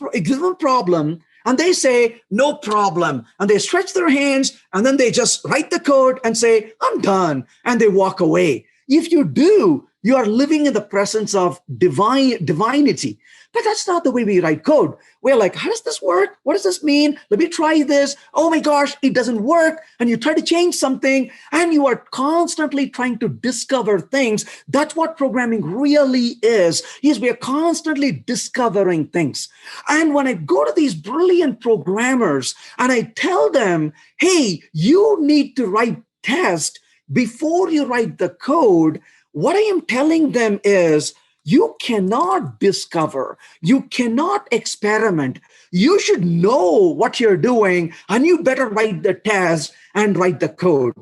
a problem, and they say, no problem. And they stretch their hands, and then they just write the code and say, I'm done. And they walk away. If you do, you are living in the presence of divinity. But that's not the way we write code. We're like, how does this work? What does this mean? Let me try this. Oh my gosh, it doesn't work. And you try to change something, and you are constantly trying to discover things. That's what programming really is we are constantly discovering things. And when I go to these brilliant programmers and I tell them, hey, you need to write test before you write the code, what I am telling them is, you cannot discover, you cannot experiment. You should know what you're doing, and you better write the test and write the code.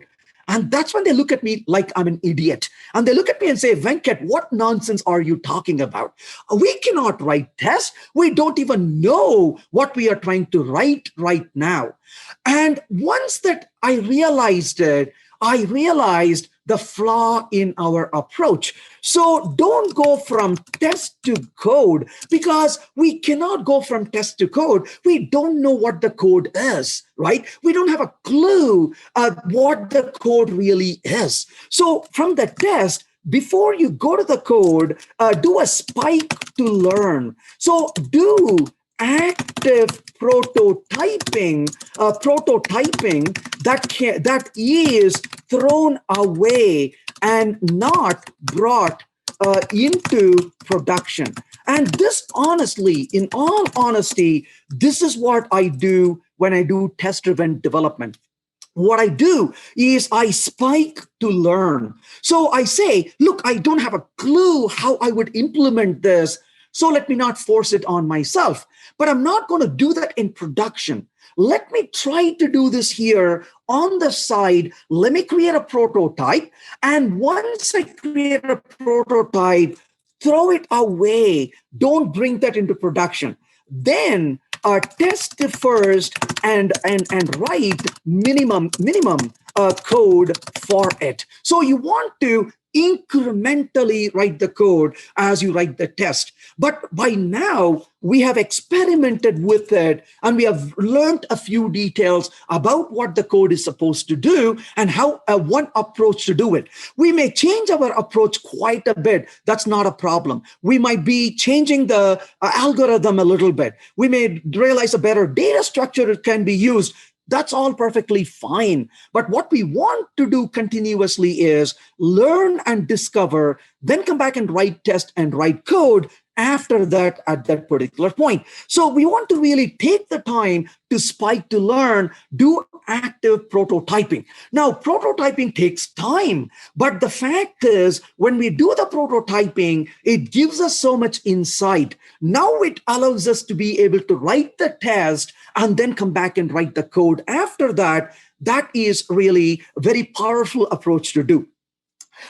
And that's when they look at me like I'm an idiot. And they look at me and say, Venkat, what nonsense are you talking about? We cannot write tests. We don't even know what we are trying to write right now. And once that I realized it, I realized the flaw in our approach. So don't go from test to code, because we cannot go from test to code. We don't know what the code is, right? We don't have a clue what the code really is. So from the test, before you go to the code, do a spike to learn. So do active prototyping that is thrown away and not brought into production. And this, honestly, in all honesty, this is what I do when I do test-driven development. What I do is I spike to learn. So I say, look, I don't have a clue how I would implement this. So let me not force it on myself. But I'm not going to do that in production. Let me try to do this here on the side. Let me create a prototype. And once I create a prototype, throw it away. Don't bring that into production. Then test it first and write minimum code for it. So you want to incrementally write the code as you write the test. But by now, we have experimented with it and we have learned a few details about what the code is supposed to do and how one approach to do it. We may change our approach quite a bit. That's not a problem. We might be changing the algorithm a little bit. We may realize a better data structure can be used. That's all perfectly fine. But what we want to do continuously is learn and discover, then come back and write test and write code after that at that particular point. So we want to really take the time to spike, to learn, do active prototyping. Now, prototyping takes time, but the fact is when we do the prototyping, it gives us so much insight. Now it allows us to be able to write the test and then come back and write the code after that. That is really a very powerful approach to do.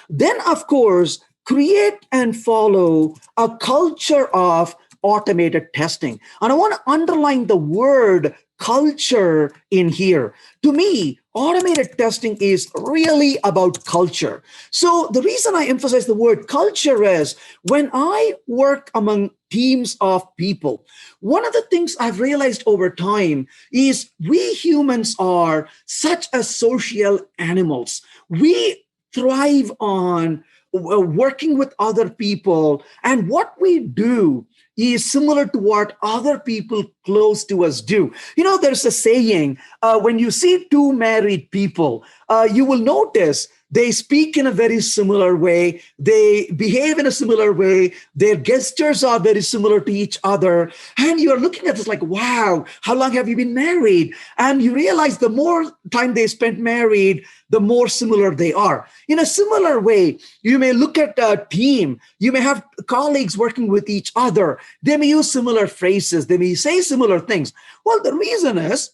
Then, of course, create and follow a culture of automated testing. And I want to underline the word culture in here. To me, automated testing is really about culture. So the reason I emphasize the word culture is when I work among teams of people, one of the things I've realized over time is we humans are such a social animals. We thrive on working with other people, and what we do is similar to what other people close to us do. You know, there's a saying, when you see two married people, you will notice they speak in a very similar way. They behave in a similar way. Their gestures are very similar to each other. And you're looking at this like, wow, how long have you been married? And you realize the more time they spent married, the more similar they are. In a similar way, you may look at a team. You may have colleagues working with each other. They may use similar phrases. They may say similar things. Well, the reason is,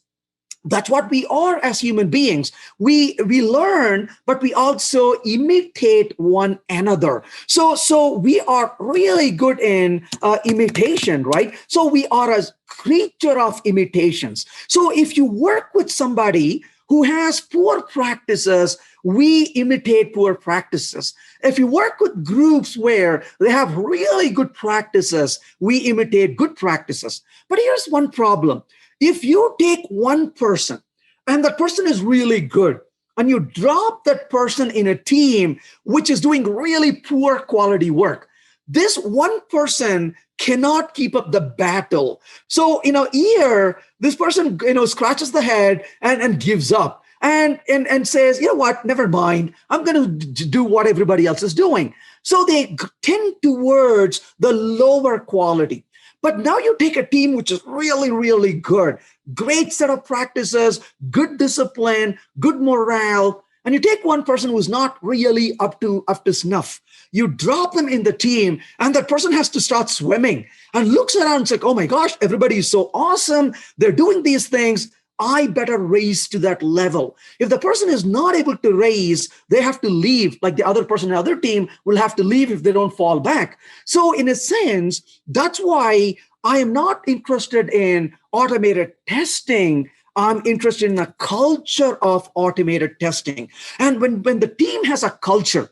that's what we are as human beings. We learn, but we also imitate one another. So we are really good in imitation, right? So we are a creature of imitations. So if you work with somebody who has poor practices, we imitate poor practices. If you work with groups where they have really good practices, we imitate good practices. But here's one problem. If you take one person and that person is really good and you drop that person in a team which is doing really poor quality work, this one person cannot keep up the battle. So in a year, this person scratches the head and gives up and says, you know what, never mind, I'm going to do what everybody else is doing. So they tend towards the lower quality. But now you take a team which is really, really good, great set of practices, good discipline, good morale, and you take one person who's not really up to snuff. You drop them in the team, and that person has to start swimming and looks around and says, oh my gosh, everybody is so awesome. They're doing these things. I better raise to that level. If the person is not able to raise, they have to leave, like the other person in the other team will have to leave if they don't fall back. So in a sense, that's why I am not interested in automated testing. I'm interested in a culture of automated testing. And when the team has a culture,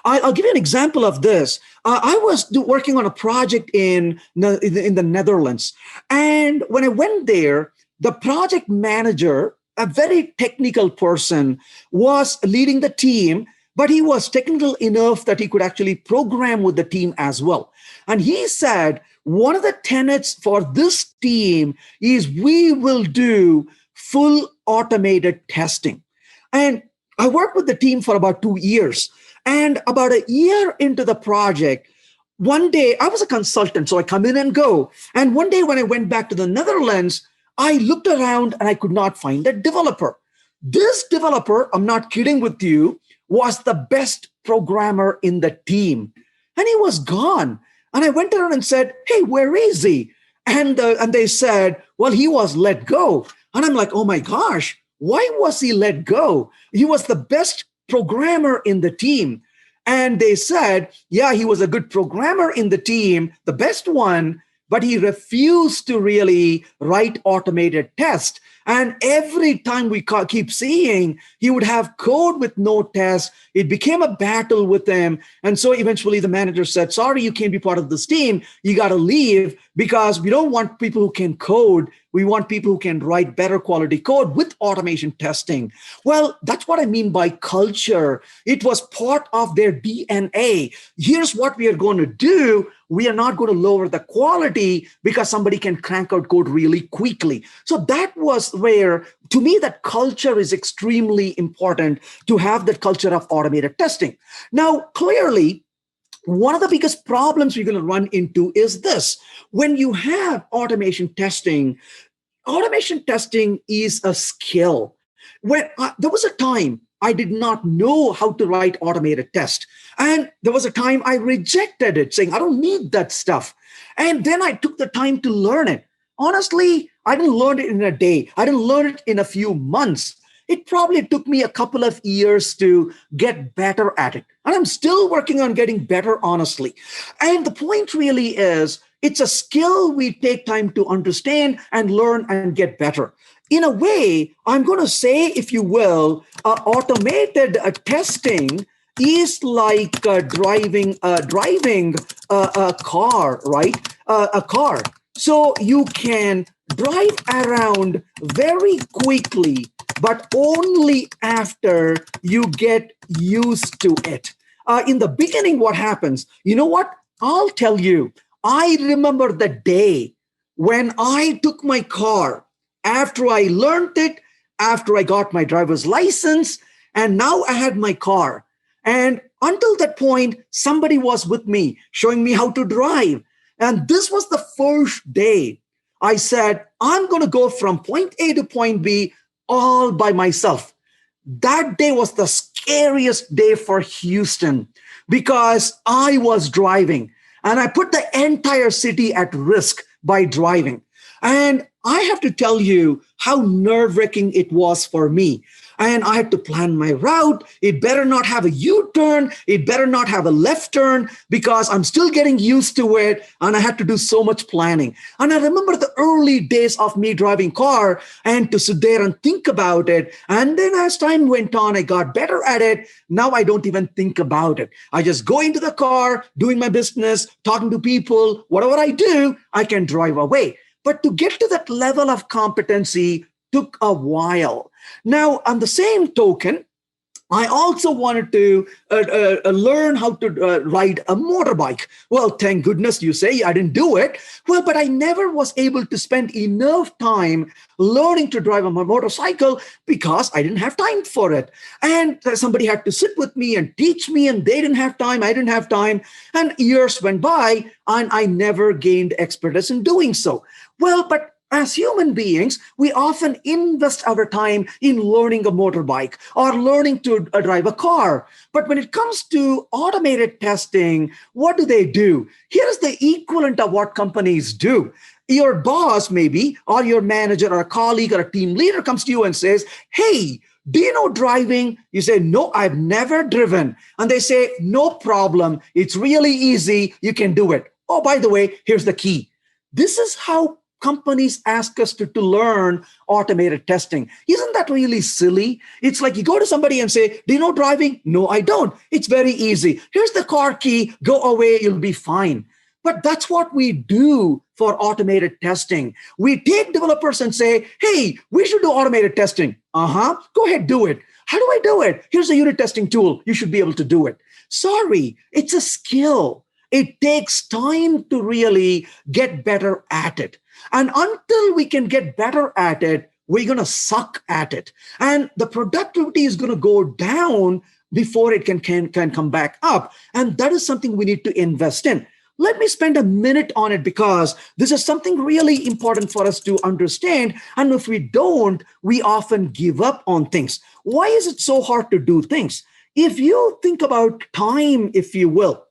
I'll give you an example of this. I was working on a project in the Netherlands. And when I went there, the project manager, a very technical person, was leading the team, but he was technical enough that he could actually program with the team as well. And he said, one of the tenets for this team is we will do full automated testing. And I worked with the team for about 2 years. And about a year into the project, one day, I was a consultant, so I come in and go. And one day when I went back to the Netherlands, I looked around and I could not find a developer. This developer, I'm not kidding with you, was the best programmer in the team. And he was gone. And I went around and said, hey, where is he? And they said, well, he was let go. And I'm like, oh my gosh, why was he let go? He was the best programmer in the team. And they said, yeah, he was a good programmer in the team, the best one, but he refused to really write automated tests. And every time we keep seeing, he would have code with no test. It became a battle with him. And so eventually the manager said, sorry, you can't be part of this team. You got to leave because we don't want people who can code. We want people who can write better quality code with automation testing. Well, that's what I mean by culture. It was part of their DNA. Here's what we are going to do. We are not going to lower the quality because somebody can crank out code really quickly. So that was where, to me, that culture is extremely important, to have that culture of automated testing. Now, clearly, one of the biggest problems you're going to run into is this. When you have automation testing is a skill. When there was a time I did not know how to write automated test. And there was a time I rejected it, saying, I don't need that stuff. And then I took the time to learn it. Honestly, I didn't learn it in a day. I didn't learn it in a few months. It probably took me a couple of years to get better at it. And I'm still working on getting better, honestly. And the point really is, it's a skill we take time to understand and learn and get better. In a way, I'm going to say, if you will, automated testing is like driving a car, right? A car. So you can drive around very quickly, but only after you get used to it. In the beginning, what happens? You know what? I'll tell you. I remember the day when I took my car after I learned it, after I got my driver's license, and now I had my car. And until that point, somebody was with me, showing me how to drive. And this was the first day I said, I'm going to go from point A to point B all by myself. That day was the scariest day for Houston because I was driving. And I put the entire city at risk by driving. And I have to tell you how nerve-wracking it was for me. And I had to plan my route. It better not have a U-turn. It better not have a left turn because I'm still getting used to it. And I had to do so much planning. And I remember the early days of me driving car and to sit there and think about it. And then as time went on, I got better at it. Now I don't even think about it. I just go into the car, doing my business, talking to people. Whatever I do, I can drive away. But to get to that level of competency took a while. Now, on the same token, I also wanted to learn how to ride a motorbike. Well, thank goodness you say I didn't do it. Well, but I never was able to spend enough time learning to drive a motorcycle because I didn't have time for it. And somebody had to sit with me and teach me, and they didn't have time. I didn't have time. And years went by, and I never gained expertise in doing so. Well, but as human beings, we often invest our time in learning a motorbike or learning to drive a car. But when it comes to automated testing, what do? Here's the equivalent of what companies do. Your boss, maybe, or your manager or a colleague or a team leader comes to you and says, hey, do you know driving? You say, no, I've never driven. And they say, no problem. It's really easy. You can do it. Oh, by the way, here's the key. This is how companies ask us to learn automated testing. Isn't that really silly? It's like you go to somebody and say, do you know driving? No, I don't. It's very easy. Here's the car key. Go away. You'll be fine. But that's what we do for automated testing. We take developers and say, hey, we should do automated testing. Go ahead, do it. How do I do it? Here's a unit testing tool. You should be able to do it. Sorry, it's a skill. It takes time to really get better at it. And until we can get better at it, we're going to suck at it. And the productivity is going to go down before it can come back up. And that is something we need to invest in. Let me spend a minute on it because this is something really important for us to understand. And if we don't, we often give up on things. Why is it so hard to do things? If you think about time, if you will,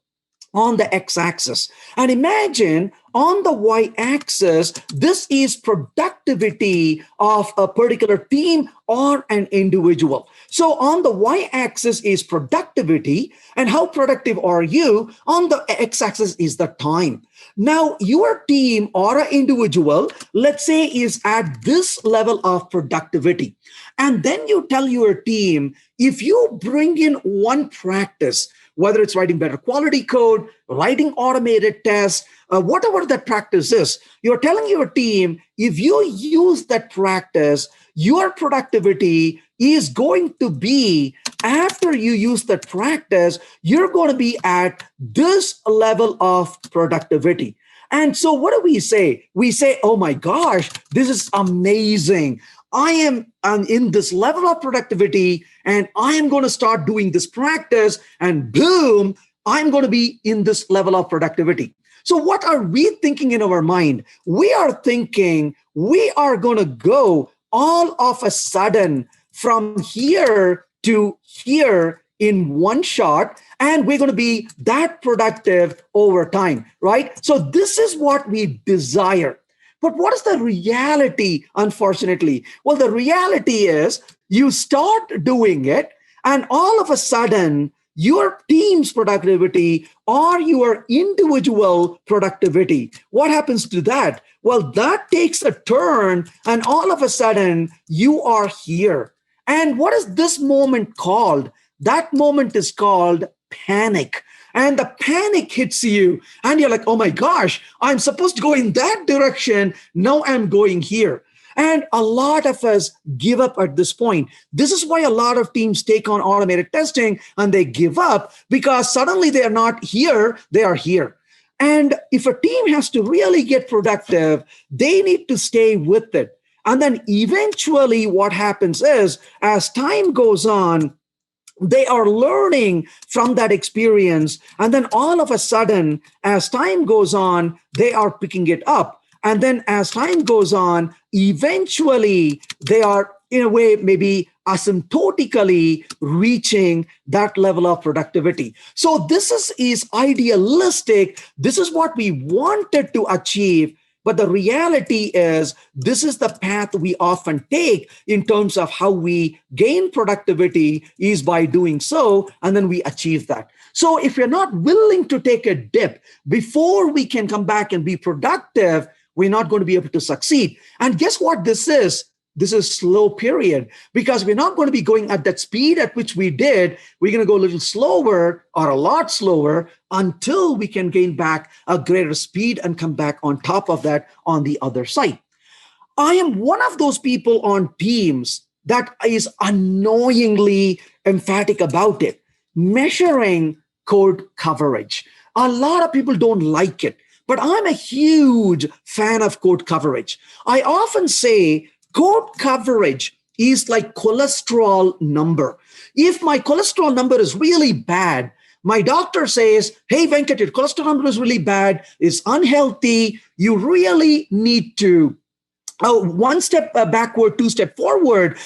on the x-axis. And imagine on the y-axis, this is productivity of a particular team or an individual. So on the y-axis is productivity, and how productive are you? On the x-axis is the time. Now, your team or an individual, let's say, is at this level of productivity. And then you tell your team, if you bring in one practice, whether it's writing better quality code, writing automated tests, whatever that practice is, you're telling your team, if you use that practice, your productivity is going to be, after you use that practice, you're going to be at this level of productivity. And so what do we say? We say, oh my gosh, this is amazing. I am in this level of productivity, and I am going to start doing this practice, and boom, I'm going to be in this level of productivity. So what are we thinking in our mind? We are thinking we are going to go all of a sudden from here to here in one shot, and we're going to be that productive over time, right? So this is what we desire. But what is the reality, unfortunately? Well, the reality is you start doing it, and all of a sudden, your team's productivity or your individual productivity, what happens to that? Well, that takes a turn, and all of a sudden, you are here. And what is this moment called? That moment is called panic. And the panic hits you, and you're like, oh my gosh, I'm supposed to go in that direction. Now I'm going here. And a lot of us give up at this point. This is why a lot of teams take on automated testing and they give up, because suddenly they are not here, they are here. And if a team has to really get productive, they need to stay with it. And then eventually what happens is, as time goes on, they are learning from that experience. And then all of a sudden, as time goes on, they are picking it up. And then as time goes on, eventually they are, in a way, maybe asymptotically reaching that level of productivity. So this is idealistic. This is what we wanted to achieve. But the reality is, this is the path we often take in terms of how we gain productivity, is by doing so, and then we achieve that. So if you're not willing to take a dip before we can come back and be productive, we're not going to be able to succeed. And guess what this is? This is slow period, because we're not going to be going at that speed at which we did. We're going to go a little slower or a lot slower until we can gain back a greater speed and come back on top of that on the other side. I am one of those people on teams that is annoyingly emphatic about it. Measuring code coverage. A lot of people don't like it, but I'm a huge fan of code coverage. I often say, code coverage is like cholesterol number. If my cholesterol number is really bad, my doctor says, hey, Venkat, your cholesterol number is really bad, it's unhealthy. You really need to one step backward, two step forward,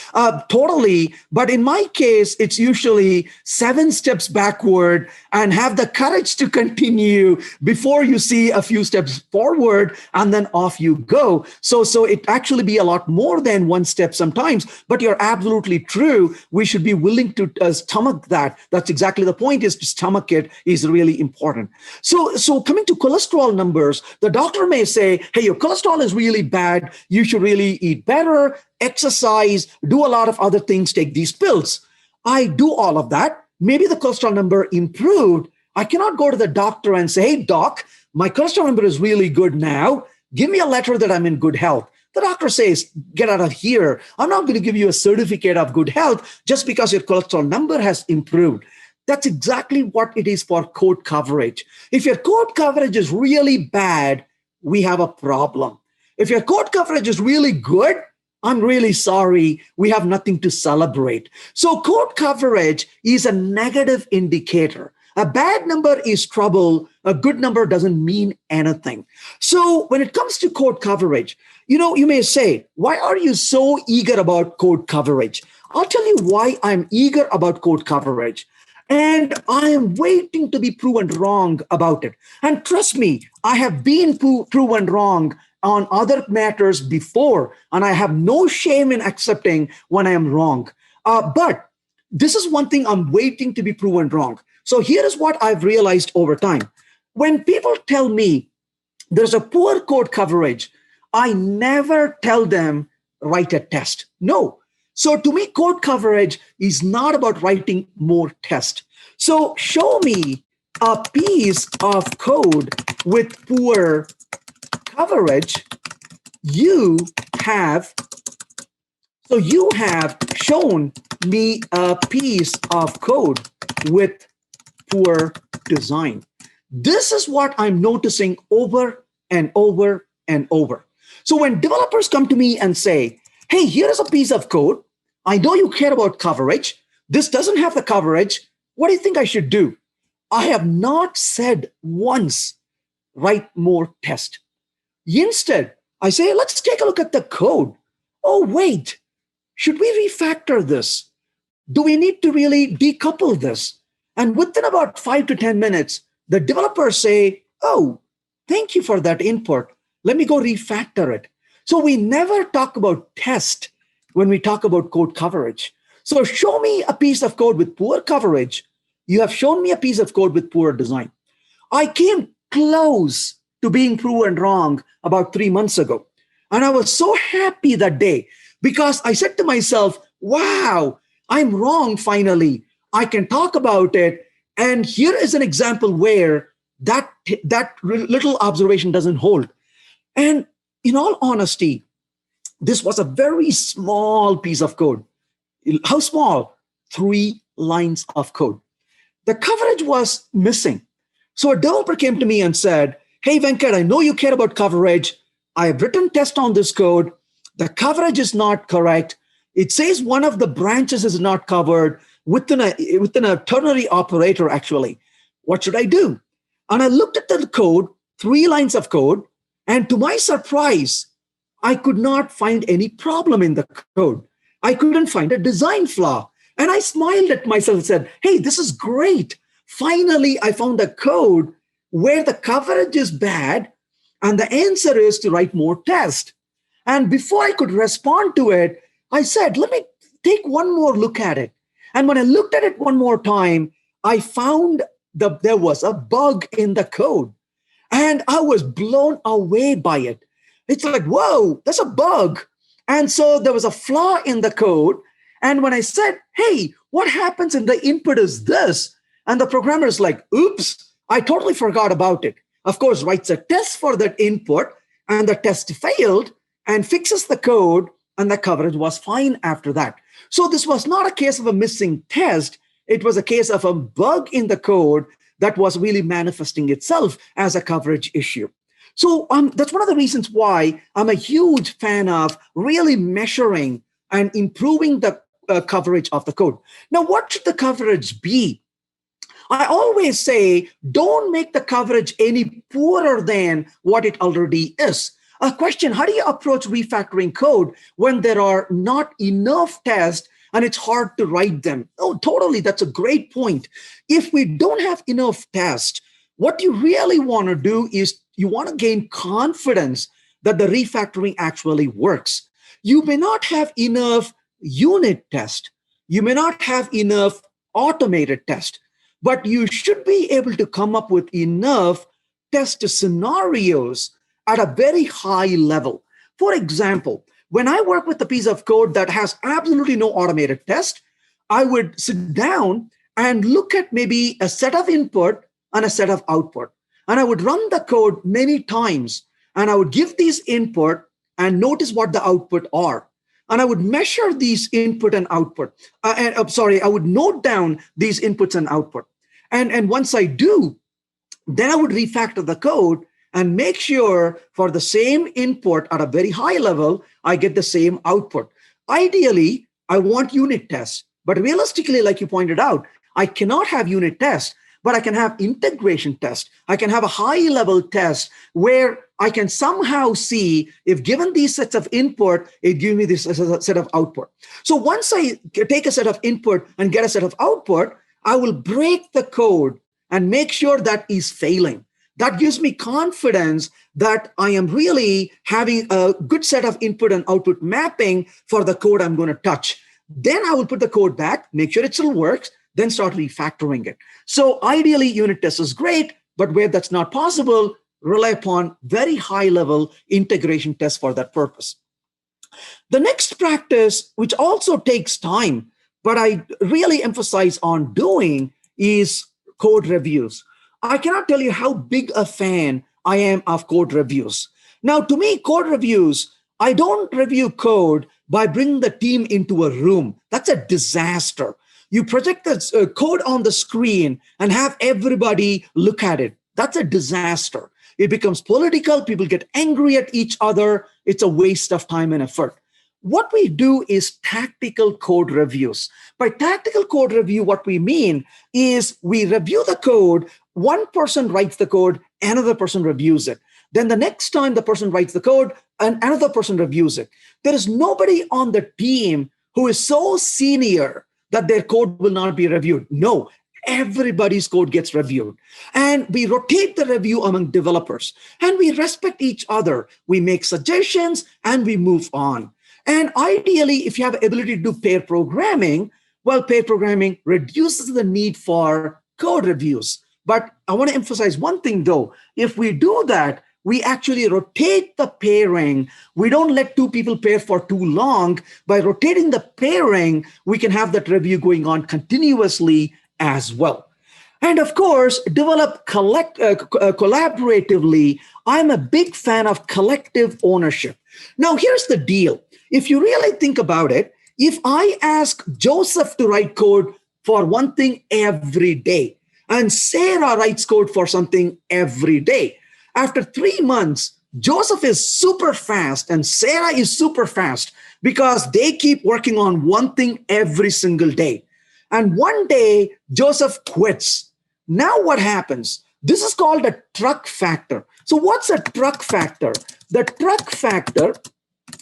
totally. But in my case, it's usually 7 steps backward, and have the courage to continue before you see a few steps forward, and then off you go. So it actually be a lot more than 1 step sometimes, but you're absolutely true. We should be willing to stomach that. That's exactly the point, is to stomach it is really important. So coming to cholesterol numbers, the doctor may say, hey, your cholesterol is really bad. You should really eat better, exercise, do a lot of other things, take these pills. I do all of that. Maybe the cholesterol number improved. I cannot go to the doctor and say, hey, doc, my cholesterol number is really good now. Give me a letter that I'm in good health. The doctor says, get out of here. I'm not going to give you a certificate of good health just because your cholesterol number has improved. That's exactly what it is for code coverage. If your code coverage is really bad, we have a problem. If your code coverage is really good, I'm really sorry, we have nothing to celebrate. So code coverage is a negative indicator. A bad number is trouble. A good number doesn't mean anything. So when it comes to code coverage, you may say, why are you so eager about code coverage? I'll tell you why I'm eager about code coverage. And I am waiting to be proven wrong about it. And trust me, I have been proven wrong on other matters before, and I have no shame in accepting when I am wrong. But this is one thing I'm waiting to be proven wrong. So here is what I've realized over time. When people tell me there's a poor code coverage, I never tell them write a test. No. So to me, code coverage is not about writing more tests. So show me a piece of code with poor coverage. You have shown me a piece of code with poor design. This is what I'm noticing over and over and over. So when developers come to me and say, hey, here is a piece of code. I know you care about coverage. This doesn't have the coverage. What do you think I should do? I have not said once, write more test. Instead, I say, let's take a look at the code. Oh, wait, should we refactor this? Do we need to really decouple this? And within about 5 to 10 minutes, the developers say, oh, thank you for that input. Let me go refactor it. So we never talk about test when we talk about code coverage. So show me a piece of code with poor coverage. You have shown me a piece of code with poor design. I came close to being proven wrong about 3 months ago. And I was so happy that day because I said to myself, wow, I'm wrong finally. I can talk about it. And here is an example where that little observation doesn't hold. And in all honesty, this was a very small piece of code. How small? 3 lines of code. The coverage was missing. So a developer came to me and said, hey, Venkat, I know you care about coverage. I have written test on this code. The coverage is not correct. It says one of the branches is not covered within a ternary operator, actually. What should I do? And I looked at the code, 3 lines of code, and to my surprise, I could not find any problem in the code. I couldn't find a design flaw. And I smiled at myself and said, hey, this is great. Finally, I found a code where the coverage is bad, and the answer is to write more tests. And before I could respond to it, I said, let me take one more look at it. And when I looked at it one more time, I found there was a bug in the code. And I was blown away by it. It's like, whoa, that's a bug. And so there was a flaw in the code. And when I said, hey, what happens if the input is this? And the programmer is like, oops, I totally forgot about it. Of course, writes a test for that input, and the test failed and fixes the code, and the coverage was fine after that. So this was not a case of a missing test. It was a case of a bug in the code that was really manifesting itself as a coverage issue. So that's one of the reasons why I'm a huge fan of really measuring and improving the coverage of the code. Now, what should the coverage be? I always say, don't make the coverage any poorer than what it already is. A question, how do you approach refactoring code when there are not enough tests and it's hard to write them? Oh, totally. That's a great point. If we don't have enough tests, what you really want to do is you want to gain confidence that the refactoring actually works. You may not have enough unit test. You may not have enough automated test, but you should be able to come up with enough test scenarios at a very high level. For example, when I work with a piece of code that has absolutely no automated test, I would sit down and look at maybe a set of input and a set of output. And I would run the code many times, and I would give these input and notice what the output are. And I would measure these input and output. I would note down these inputs and output. And once I do, then I would refactor the code and make sure for the same input at a very high level, I get the same output. Ideally, I want unit tests. But realistically, like you pointed out, I cannot have unit tests, but I can have integration tests. I can have a high-level test where I can somehow see if given these sets of input, it gives me this set of output. So once I take a set of input and get a set of output, I will break the code and make sure that is failing. That gives me confidence that I am really having a good set of input and output mapping for the code I'm going to touch. Then I will put the code back, make sure it still works, then start refactoring it. So ideally, unit test is great, but where that's not possible, rely upon very high-level integration tests for that purpose. The next practice, which also takes time, but I really emphasize on doing, is code reviews. I cannot tell you how big a fan I am of code reviews. Now, to me, code reviews, I don't review code by bringing the team into a room. That's a disaster. You project the code on the screen and have everybody look at it. That's a disaster. It becomes political. People get angry at each other. It's a waste of time and effort. What we do is tactical code reviews. By tactical code review, what we mean is we review the code. One person writes the code, another person reviews it. Then the next time the person writes the code, and another person reviews it. There is nobody on the team who is so senior that their code will not be reviewed. No, everybody's code gets reviewed. And we rotate the review among developers. And we respect each other. We make suggestions and we move on. And ideally, if you have the ability to do pair programming, well, pair programming reduces the need for code reviews. But I want to emphasize one thing, though. If we do that, we actually rotate the pairing. We don't let two people pair for too long. By rotating the pairing, we can have that review going on continuously as well. And of course, develop collaboratively. I'm a big fan of collective ownership. Now, here's the deal. If you really think about it, if I ask Joseph to write code for one thing every day, and Sarah writes code for something every day, after 3 months, Joseph is super fast and Sarah is super fast because they keep working on one thing every single day. And one day, Joseph quits. Now what happens? This is called a truck factor. So what's a truck factor? The truck factor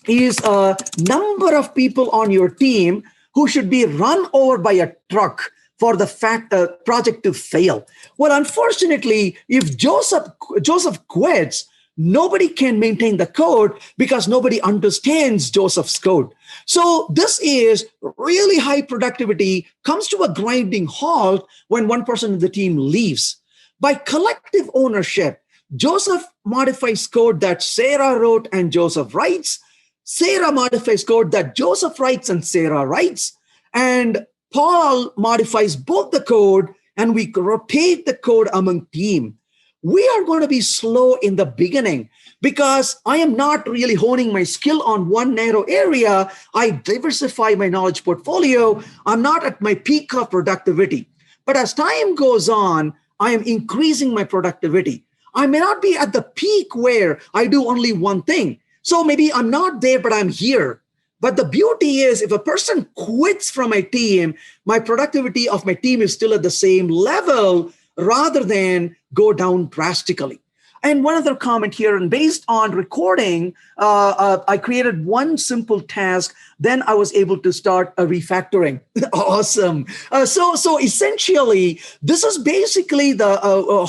is a number of people on your team who should be run over by a truck for the project to fail. Well, unfortunately, if Joseph quits, nobody can maintain the code because nobody understands Joseph's code. So this is really high productivity, comes to a grinding halt when one person in the team leaves. By collective ownership, Joseph modifies code that Sarah wrote and Joseph writes. Sarah modifies code that Joseph writes and Sarah writes. And Paul modifies both the code and we rotate the code among team. We are going to be slow in the beginning because I am not really honing my skill on one narrow area. I diversify my knowledge portfolio. I'm not at my peak of productivity. But as time goes on, I am increasing my productivity. I may not be at the peak where I do only one thing. So maybe I'm not there, but I'm here. But the beauty is if a person quits from my team, my productivity of my team is still at the same level rather than go down drastically. And one other comment here, and based on recording, I created one simple task. Then I was able to start a refactoring. Awesome. So essentially, this is basically the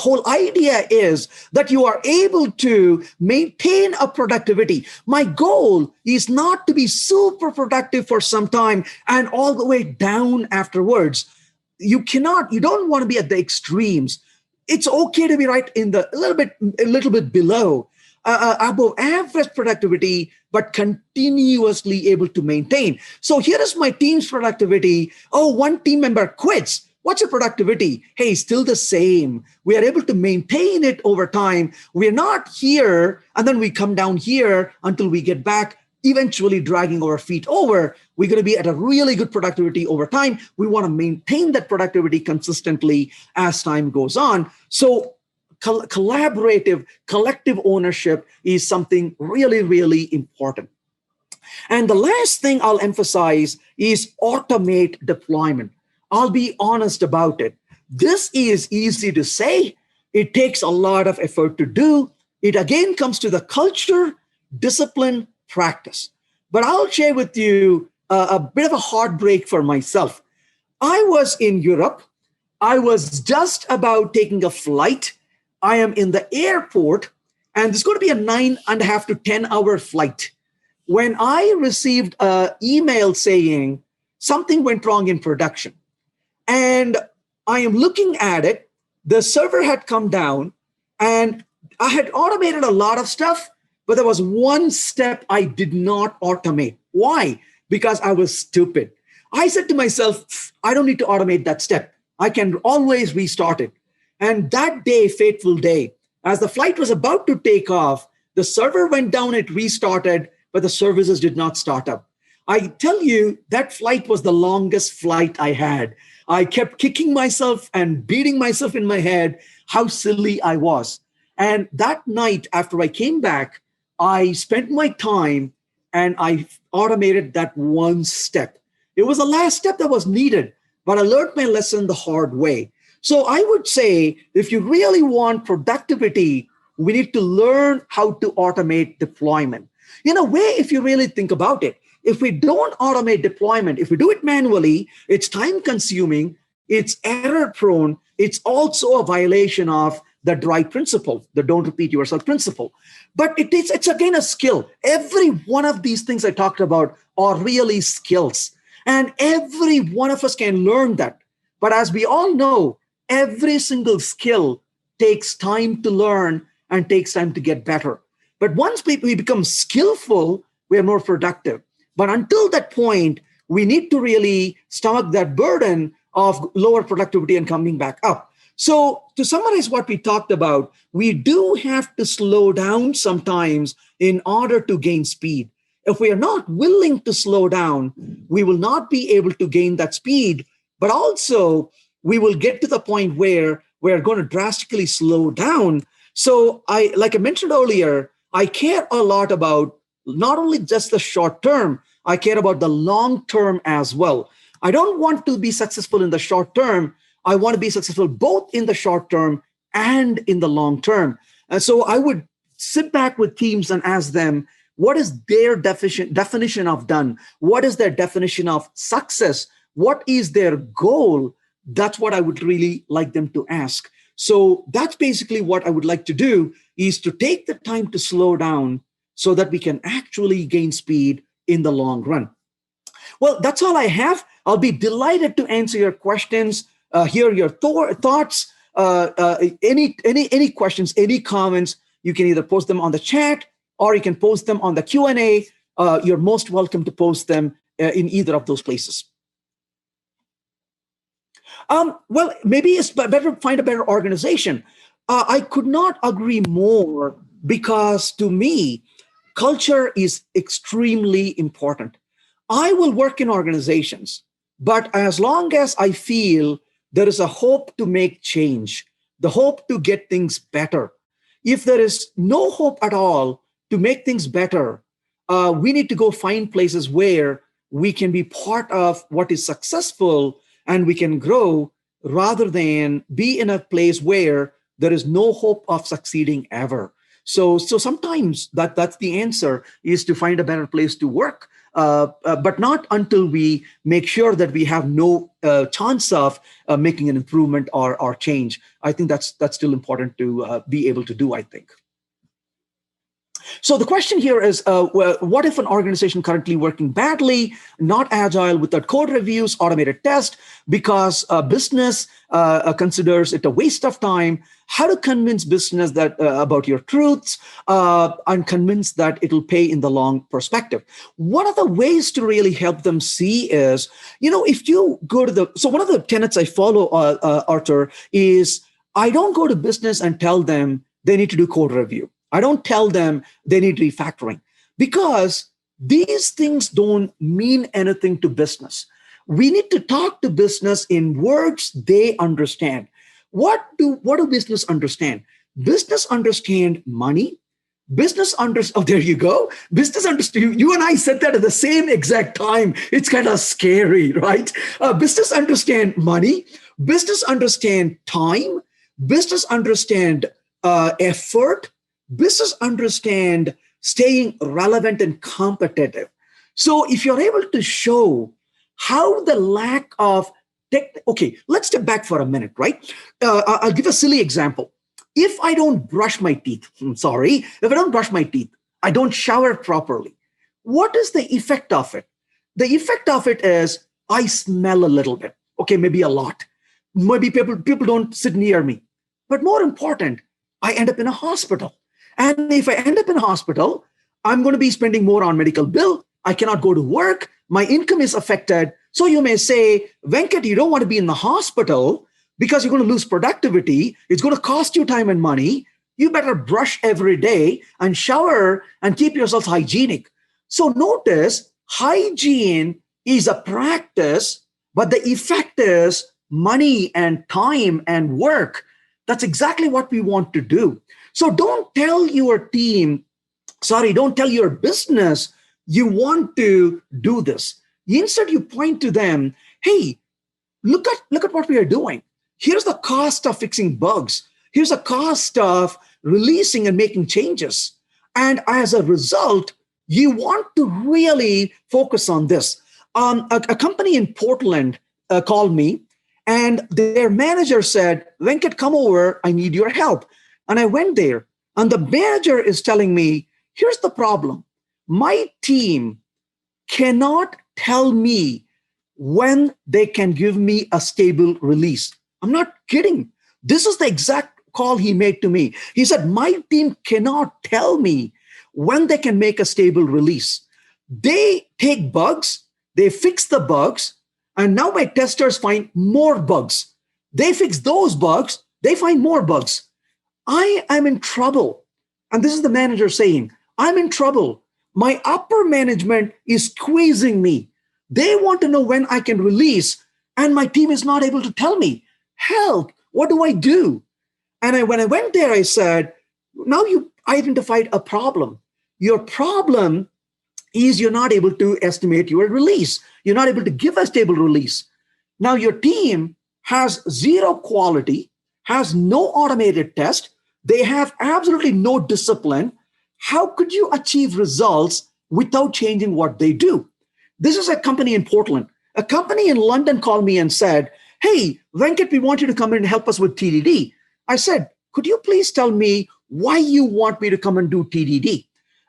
whole idea is that you are able to maintain a productivity. My goal is not to be super productive for some time and all the way down afterwards. You don't want to be at the extremes. It's okay to be right in the a little bit below above average productivity, but continuously able to maintain. So here is my team's productivity. Oh, one team member quits. What's your productivity? Hey, still the same. We are able to maintain it over time. We're not here, and then we come down here until we get back, eventually dragging our feet over. We're going to be at a really good productivity over time. We want to maintain that productivity consistently as time goes on. So collaborative, collective ownership is something really, really important. And the last thing I'll emphasize is automate deployment. I'll be honest about it. This is easy to say. It takes a lot of effort to do. It again comes to the culture, discipline, practice. But I'll share with you a bit of a heartbreak for myself. I was in Europe I was just about taking a flight. I am in the airport, and it's going to be a 9.5 to 10 hour flight. When I received an email saying something went wrong in production, and I am looking at it, the server had come down, and I had automated a lot of stuff, but there was one step I did not automate. Why? Because I was stupid. I said to myself, I don't need to automate that step. I can always restart it. And that day, fateful day, as the flight was about to take off, the server went down, it restarted, but the services did not start up. I tell you, that flight was the longest flight I had. I kept kicking myself and beating myself in my head how silly I was. And that night, after I came back, I spent my time and I automated that one step. It was the last step that was needed, but I learned my lesson the hard way. So I would say if you really want productivity, we need to learn how to automate deployment. In a way, if you really think about it, if we don't automate deployment, if we do it manually, it's time consuming, it's error prone, it's also a violation of the DRY principle, the don't repeat yourself principle. But it's again a skill. Every one of these things I talked about are really skills. And every one of us can learn that. But as we all know, every single skill takes time to learn and takes time to get better. But once we become skillful, we are more productive. But until that point, we need to really stomach that burden of lower productivity and coming back up. So to summarize what we talked about, we do have to slow down sometimes in order to gain speed. If we are not willing to slow down, we will not be able to gain that speed, but also we will get to the point where we're going to drastically slow down. So like I mentioned earlier, I care a lot about not only just the short term, I care about the long term as well. I don't want to be successful in the short term. I want to be successful both in the short term and in the long term. And so I would sit back with teams and ask them, what is their definition of done? What is their definition of success? What is their goal? That's what I would really like them to ask. So that's basically what I would like to do, is to take the time to slow down so that we can actually gain speed in the long run. Well, that's all I have. I'll be delighted to answer your questions, hear your thoughts, any questions, any comments. You can either post them on the chat or you can post them on the Q&A. You're most welcome to post them in either of those places. Well, maybe it's better to find a better organization. I could not agree more, because to me, culture is extremely important. I will work in organizations, but as long as I feel there is a hope to make change, the hope to get things better. If there is no hope at all to make things better, we need to go find places where we can be part of what is successful and we can grow, rather than be in a place where there is no hope of succeeding ever. So sometimes that's the answer, is to find a better place to work, but not until we make sure that we have no chance of making an improvement or change. I think that's still important to be able to do, I think. So the question here is, what if an organization currently working badly, not agile, without code reviews, automated test, because business considers it a waste of time? How to convince business that about your truths and convince that it'll pay in the long perspective? One of the ways to really help them see is, if you go to so one of the tenets I follow, Arthur, is I don't go to business and tell them they need to do code review. I don't tell them they need refactoring, because these things don't mean anything to business. We need to talk to business in words they understand. What do business understand? Business understand money. Business understand. Oh, there you go. Business understand. You and I said that at the same exact time. It's kind of scary, right? Business understand money. Business understand time. Business understand effort. Business understand staying relevant and competitive. So if you're able to show how the lack of Okay, let's step back for a minute, right? I'll give a silly example. If I don't brush my teeth, if I don't brush my teeth, I don't shower properly. What is the effect of it? The effect of it is I smell a little bit. Okay, maybe a lot. Maybe people don't sit near me. But more important, I end up in a hospital. And if I end up in a hospital, I'm going to be spending more on medical bill. I cannot go to work. My income is affected. So you may say, Venkat, you don't want to be in the hospital because you're going to lose productivity. It's going to cost you time and money. You better brush every day and shower and keep yourself hygienic. So notice hygiene is a practice, but the effect is money and time and work. That's exactly what we want to do. So don't tell your team, don't tell your business you want to do this. Instead, you point to them, hey, look at what we are doing. Here's the cost of fixing bugs. Here's the cost of releasing and making changes. And as a result, you want to really focus on this. A company in Portland called me, and their manager said, Venkat, come over. I need your help. And I went there, and the manager is telling me, here's the problem. My team cannot tell me when they can give me a stable release. I'm not kidding. This is the exact call he made to me. He said, my team cannot tell me when they can make a stable release. They take bugs, they fix the bugs, and now my testers find more bugs. They fix those bugs, they find more bugs. I am in trouble. And this is the manager saying, I'm in trouble. My upper management is squeezing me. They want to know when I can release, and my team is not able to tell me. Help, what do I do? And when I went there, I said, now you identified a problem. Your problem is you're not able to estimate your release. You're not able to give a stable release. Now your team has zero quality, has no automated test. They have absolutely no discipline. How could you achieve results without changing what they do? This is a company in Portland. A company in London called me and said, hey, Venkat, we want you to come in and help us with TDD. I said, could you please tell me why you want me to come and do TDD?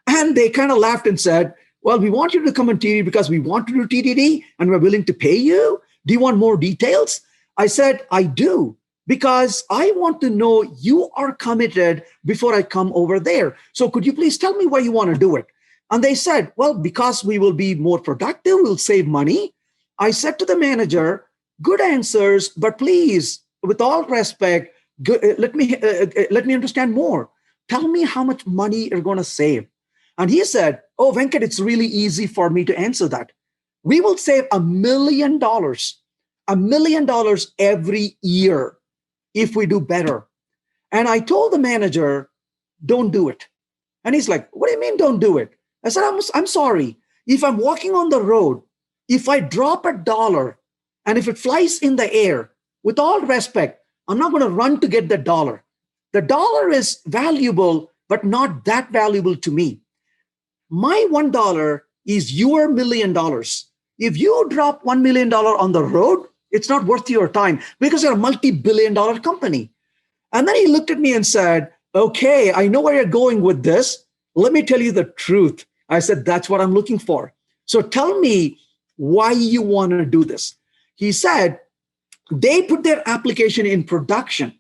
And they kind of laughed and said, well, we want you to come and TDD because we want to do TDD and we're willing to pay you. Do you want more details? I said, I do, because I want to know you are committed before I come over there. So could you please tell me why you want to do it? And they said, well, because we will be more productive, we'll save money. I said to the manager, good answers, but please, with all respect, let me understand more. Tell me how much money you're going to save. And he said, oh, Venkat, it's really easy for me to answer that. We will save $1 million every year if we do better. And I told the manager, don't do it. And he's like, what do you mean don't do it? I said, I'm sorry. If I'm walking on the road, if I drop $1 and if it flies in the air, with all respect, I'm not going to run to get the dollar. The dollar is valuable, but not that valuable to me. My $1 is your $1 million. If you drop $1 million on the road, it's not worth your time because you're a multi-billion-dollar company. And then he looked at me and said, okay, I know where you're going with this. Let me tell you the truth. I said, that's what I'm looking for. So tell me why you want to do this. He said, they put their application in production.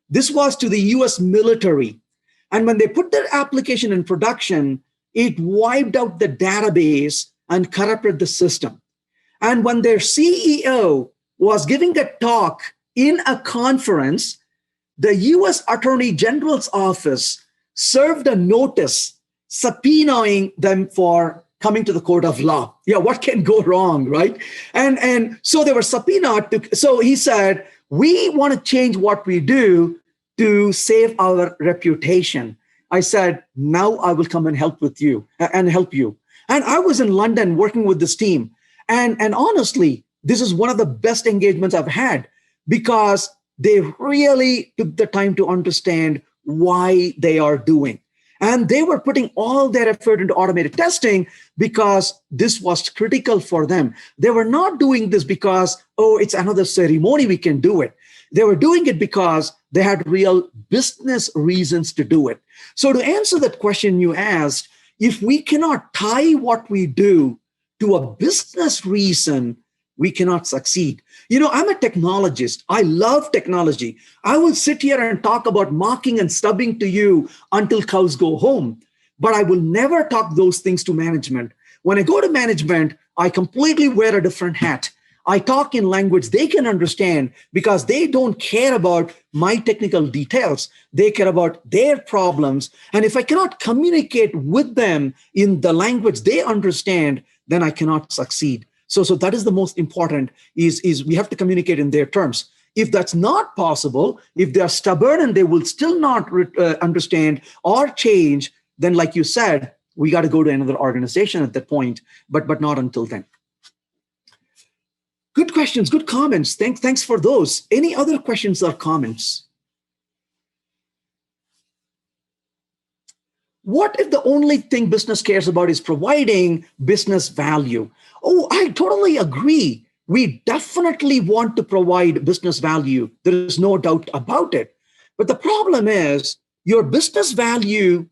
This was to the US military. And when they put their application in production, it wiped out the database and corrupted the system. And when their CEO was giving a talk in a conference, the US Attorney General's office served a notice subpoenaing them for coming to the court of law. Yeah, what can go wrong, right? And so they were subpoenaed. So he said, we want to change what we do to save our reputation. I said, now I will come and help you. And I was in London working with this team. And honestly, this is one of the best engagements I've had because they really took the time to understand why they are doing. And they were putting all their effort into automated testing because this was critical for them. They were not doing this because, oh, it's another ceremony, we can do it. They were doing it because they had real business reasons to do it. So to answer that question you asked, if we cannot tie what we do to a business reason, we cannot succeed. I'm a technologist. I love technology. I will sit here and talk about marking and stubbing to you until cows go home, but I will never talk those things to management. When I go to management, I completely wear a different hat. I talk in language they can understand because they don't care about my technical details. They care about their problems. And if I cannot communicate with them in the language they understand, then I cannot succeed. So that is the most important, is we have to communicate in their terms. If that's not possible, if they're stubborn and they will still not understand or change, then like you said, we got to go to another organization at that point, but not until then. Good questions, good comments. Thanks for those. Any other questions or comments? What if the only thing business cares about is providing business value? Oh, I totally agree. We definitely want to provide business value. There is no doubt about it. But the problem is your business value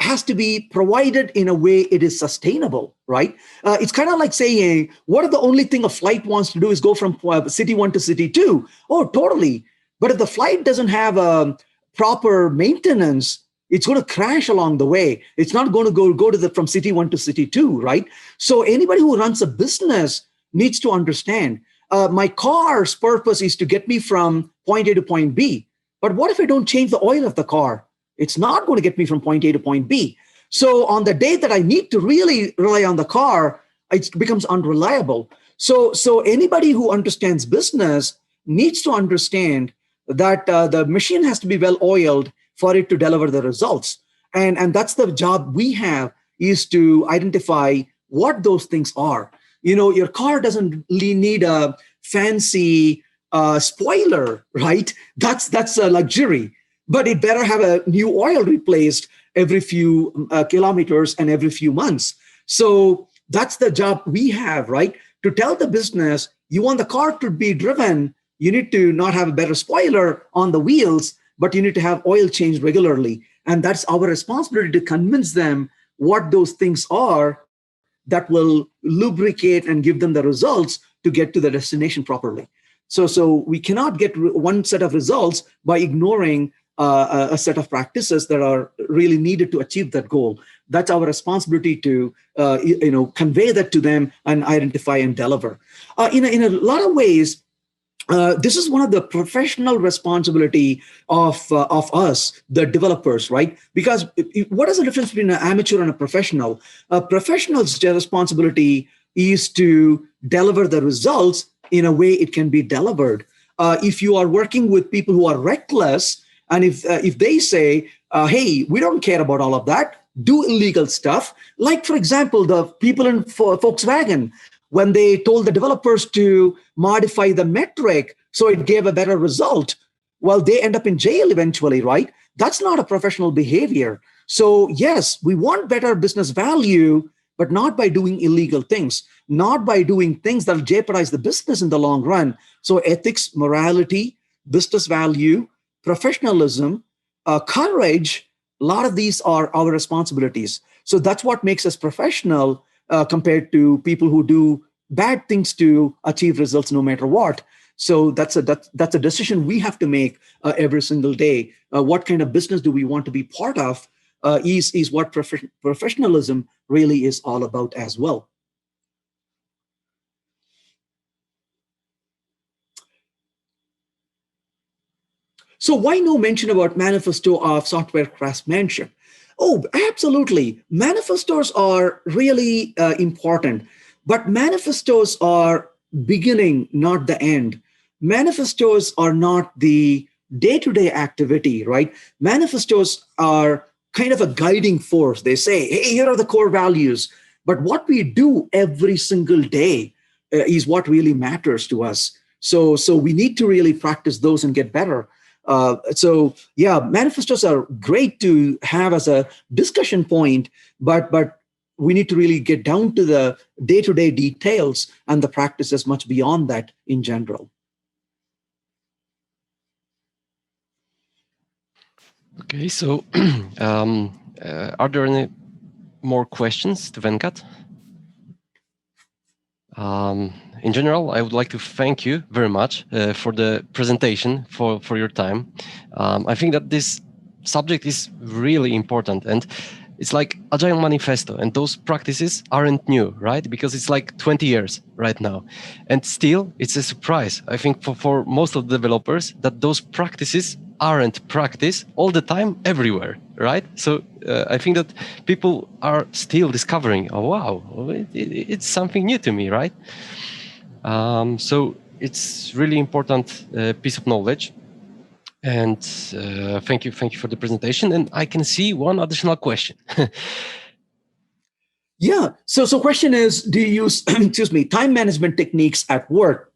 has to be provided in a way it is sustainable, right? It's kind of like saying, what if the only thing a flight wants to do is go from city 1 to city 2? Oh, totally. But if the flight doesn't have a proper maintenance, it's going to crash along the way. It's not going to go to from city 1 to city 2, right? So anybody who runs a business needs to understand, my car's purpose is to get me from point A to point B. But what if I don't change the oil of the car? It's not going to get me from point A to point B. So on the day that I need to really rely on the car, it becomes unreliable. So anybody who understands business needs to understand that the machine has to be well oiled for it to deliver the results. And that's the job we have, is to identify what those things are. Your car doesn't need a fancy spoiler, right? That's a luxury. But it better have a new oil replaced every few kilometers and every few months. So that's the job we have, right? To tell the business, you want the car to be driven, you need to not have a better spoiler on the wheels, but you need to have oil changed regularly. And that's our responsibility to convince them what those things are that will lubricate and give them the results to get to the destination properly. So we cannot get one set of results by ignoring a set of practices that are really needed to achieve that goal. That's our responsibility to convey that to them and identify and deliver. In a lot of ways, this is one of the professional responsibility of us, the developers, right? Because what is the difference between an amateur and a professional? A professional's responsibility is to deliver the results in a way it can be delivered. If you are working with people who are reckless, and if they say, hey, we don't care about all of that, do illegal stuff, like, for example, the people in Volkswagen, when they told the developers to modify the metric so it gave a better result, well, they end up in jail eventually, right? That's not a professional behavior. So yes, we want better business value, but not by doing illegal things, not by doing things that will jeopardize the business in the long run. So ethics, morality, business value, professionalism, courage, a lot of these are our responsibilities. So that's what makes us professional compared to people who do bad things to achieve results no matter what. So that's a decision we have to make every single day. What kind of business do we want to be part of is what professionalism really is all about as well. So why no mention about manifesto of software craftsmanship? Oh, absolutely. Manifestos are really important, but manifestos are beginning, not the end. Manifestos are not the day-to-day activity, right? Manifestos are kind of a guiding force. They say, hey, here are the core values. But what we do every single day is what really matters to us. So we need to really practice those and get better. So yeah, manifestos are great to have as a discussion point, but we need to really get down to the day-to-day details and the practices much beyond that in general. Okay, so are there any more questions to Venkat? In general, I would like to thank you very much for the presentation, for your time. I think that this subject is really important, and it's like Agile Manifesto, and those practices aren't new, right? Because it's like 20 years right now. And still, it's a surprise, I think, for most of the developers that those practices aren't practiced all the time everywhere, right? So I think that people are still discovering, oh, wow, it's something new to me, right? So it's really important piece of knowledge. And thank you for the presentation. And I can see one additional question. Yeah. So question is, do you use excuse me, time management techniques at work?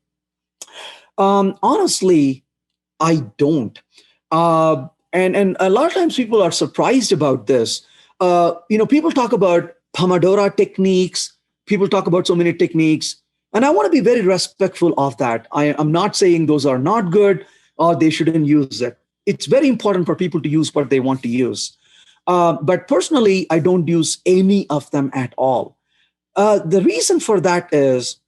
Honestly, I don't. And a lot of times people are surprised about this. People talk about Pomodoro techniques. People talk about so many techniques, and I want to be very respectful of that. I'm not saying those are not good or they shouldn't use it. It's very important for people to use what they want to use. But personally, I don't use any of them at all. The reason for that is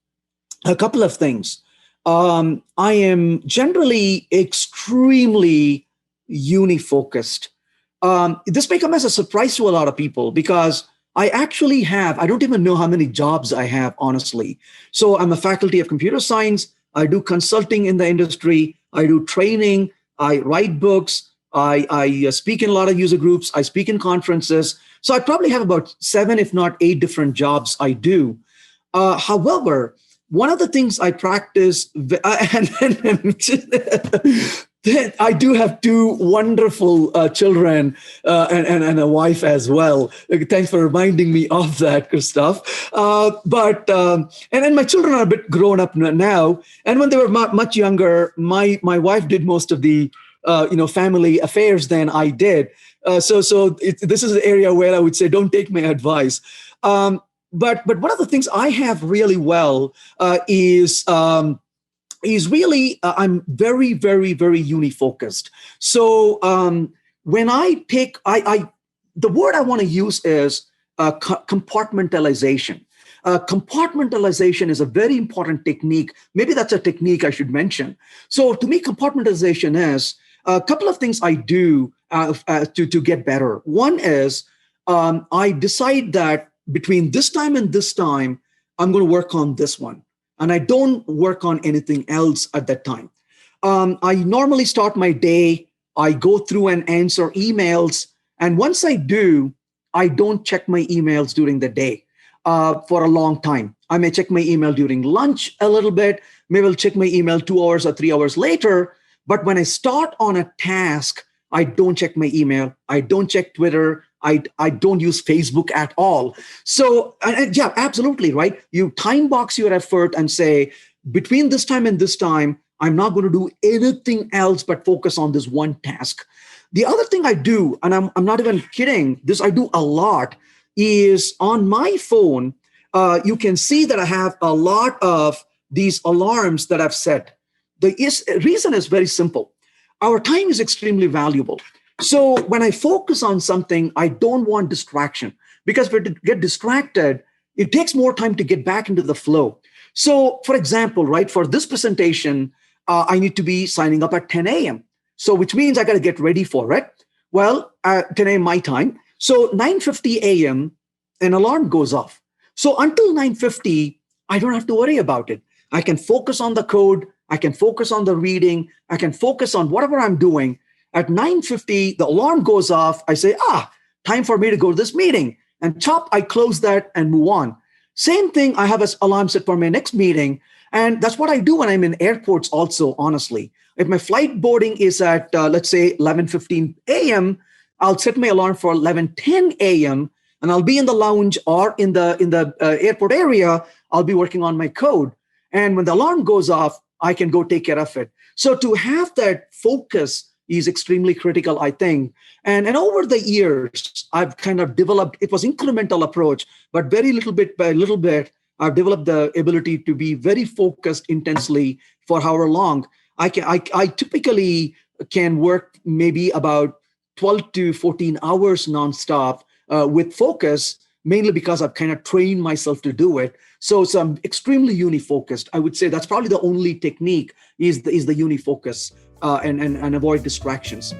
a couple of things. I am generally extremely uni-focused. This may come as a surprise to a lot of people because I don't even know how many jobs I have, honestly. So I'm a faculty of computer science. I do consulting in the industry. I do training. I write books. I speak in a lot of user groups. I speak in conferences. So I probably have about 7, if not 8 different jobs I do. However, one of the things I practice, I do have 2 wonderful children and a wife as well. Thanks for reminding me of that, Christoph. And then my children are a bit grown up now. And when they were much younger, my wife did most of the family affairs than I did. This is an area where I would say, don't take my advice. But one of the things I have really well is really I'm very, very, very uni-focused. So when I take, the word I want to use is compartmentalization. Compartmentalization is a very important technique. Maybe that's a technique I should mention. So to me, compartmentalization is a couple of things I do to get better. One is I decide that between this time and this time, I'm going to work on this one. And I don't work on anything else at that time. I normally start my day, I go through and answer emails. And once I do, I don't check my emails during the day for a long time. I may check my email during lunch a little bit. Maybe I'll check my email 2 hours or 3 hours later. But when I start on a task, I don't check my email. I don't check Twitter. I don't use Facebook at all. So yeah, absolutely, right? You time box your effort and say, between this time and this time, I'm not going to do anything else but focus on this one task. The other thing I do, and I'm not even kidding, this I do a lot, is on my phone, you can see that I have a lot of these alarms that I've set. The reason is very simple. Our time is extremely valuable. So when I focus on something, I don't want distraction, because if I get distracted, it takes more time to get back into the flow. So for example, right, for this presentation, I need to be signing up at 10 a.m. So which means I got to get ready for it. Well, 10 a.m. my time. So 9:50 a.m., an alarm goes off. So until 9:50, I don't have to worry about it. I can focus on the code. I can focus on the reading. I can focus on whatever I'm doing. At 9:50, the alarm goes off. I say, time for me to go to this meeting. And chop, I close that and move on. Same thing, I have an alarm set for my next meeting. And that's what I do when I'm in airports also, honestly. If my flight boarding is at, let's say, 11:15 a.m., I'll set my alarm for 11:10 a.m., and I'll be in the lounge or in the airport area. I'll be working on my code. And when the alarm goes off, I can go take care of it. So to have that focus, is extremely critical, I think. And over the years, I've kind of developed, it was incremental approach, but very little bit by little bit, I've developed the ability to be very focused intensely for however long. I typically can work maybe about 12 to 14 hours nonstop with focus, mainly because I've kind of trained myself to do it. So I'm extremely uni-focused. I would say that's probably the only technique is the uni-focus and avoid distractions.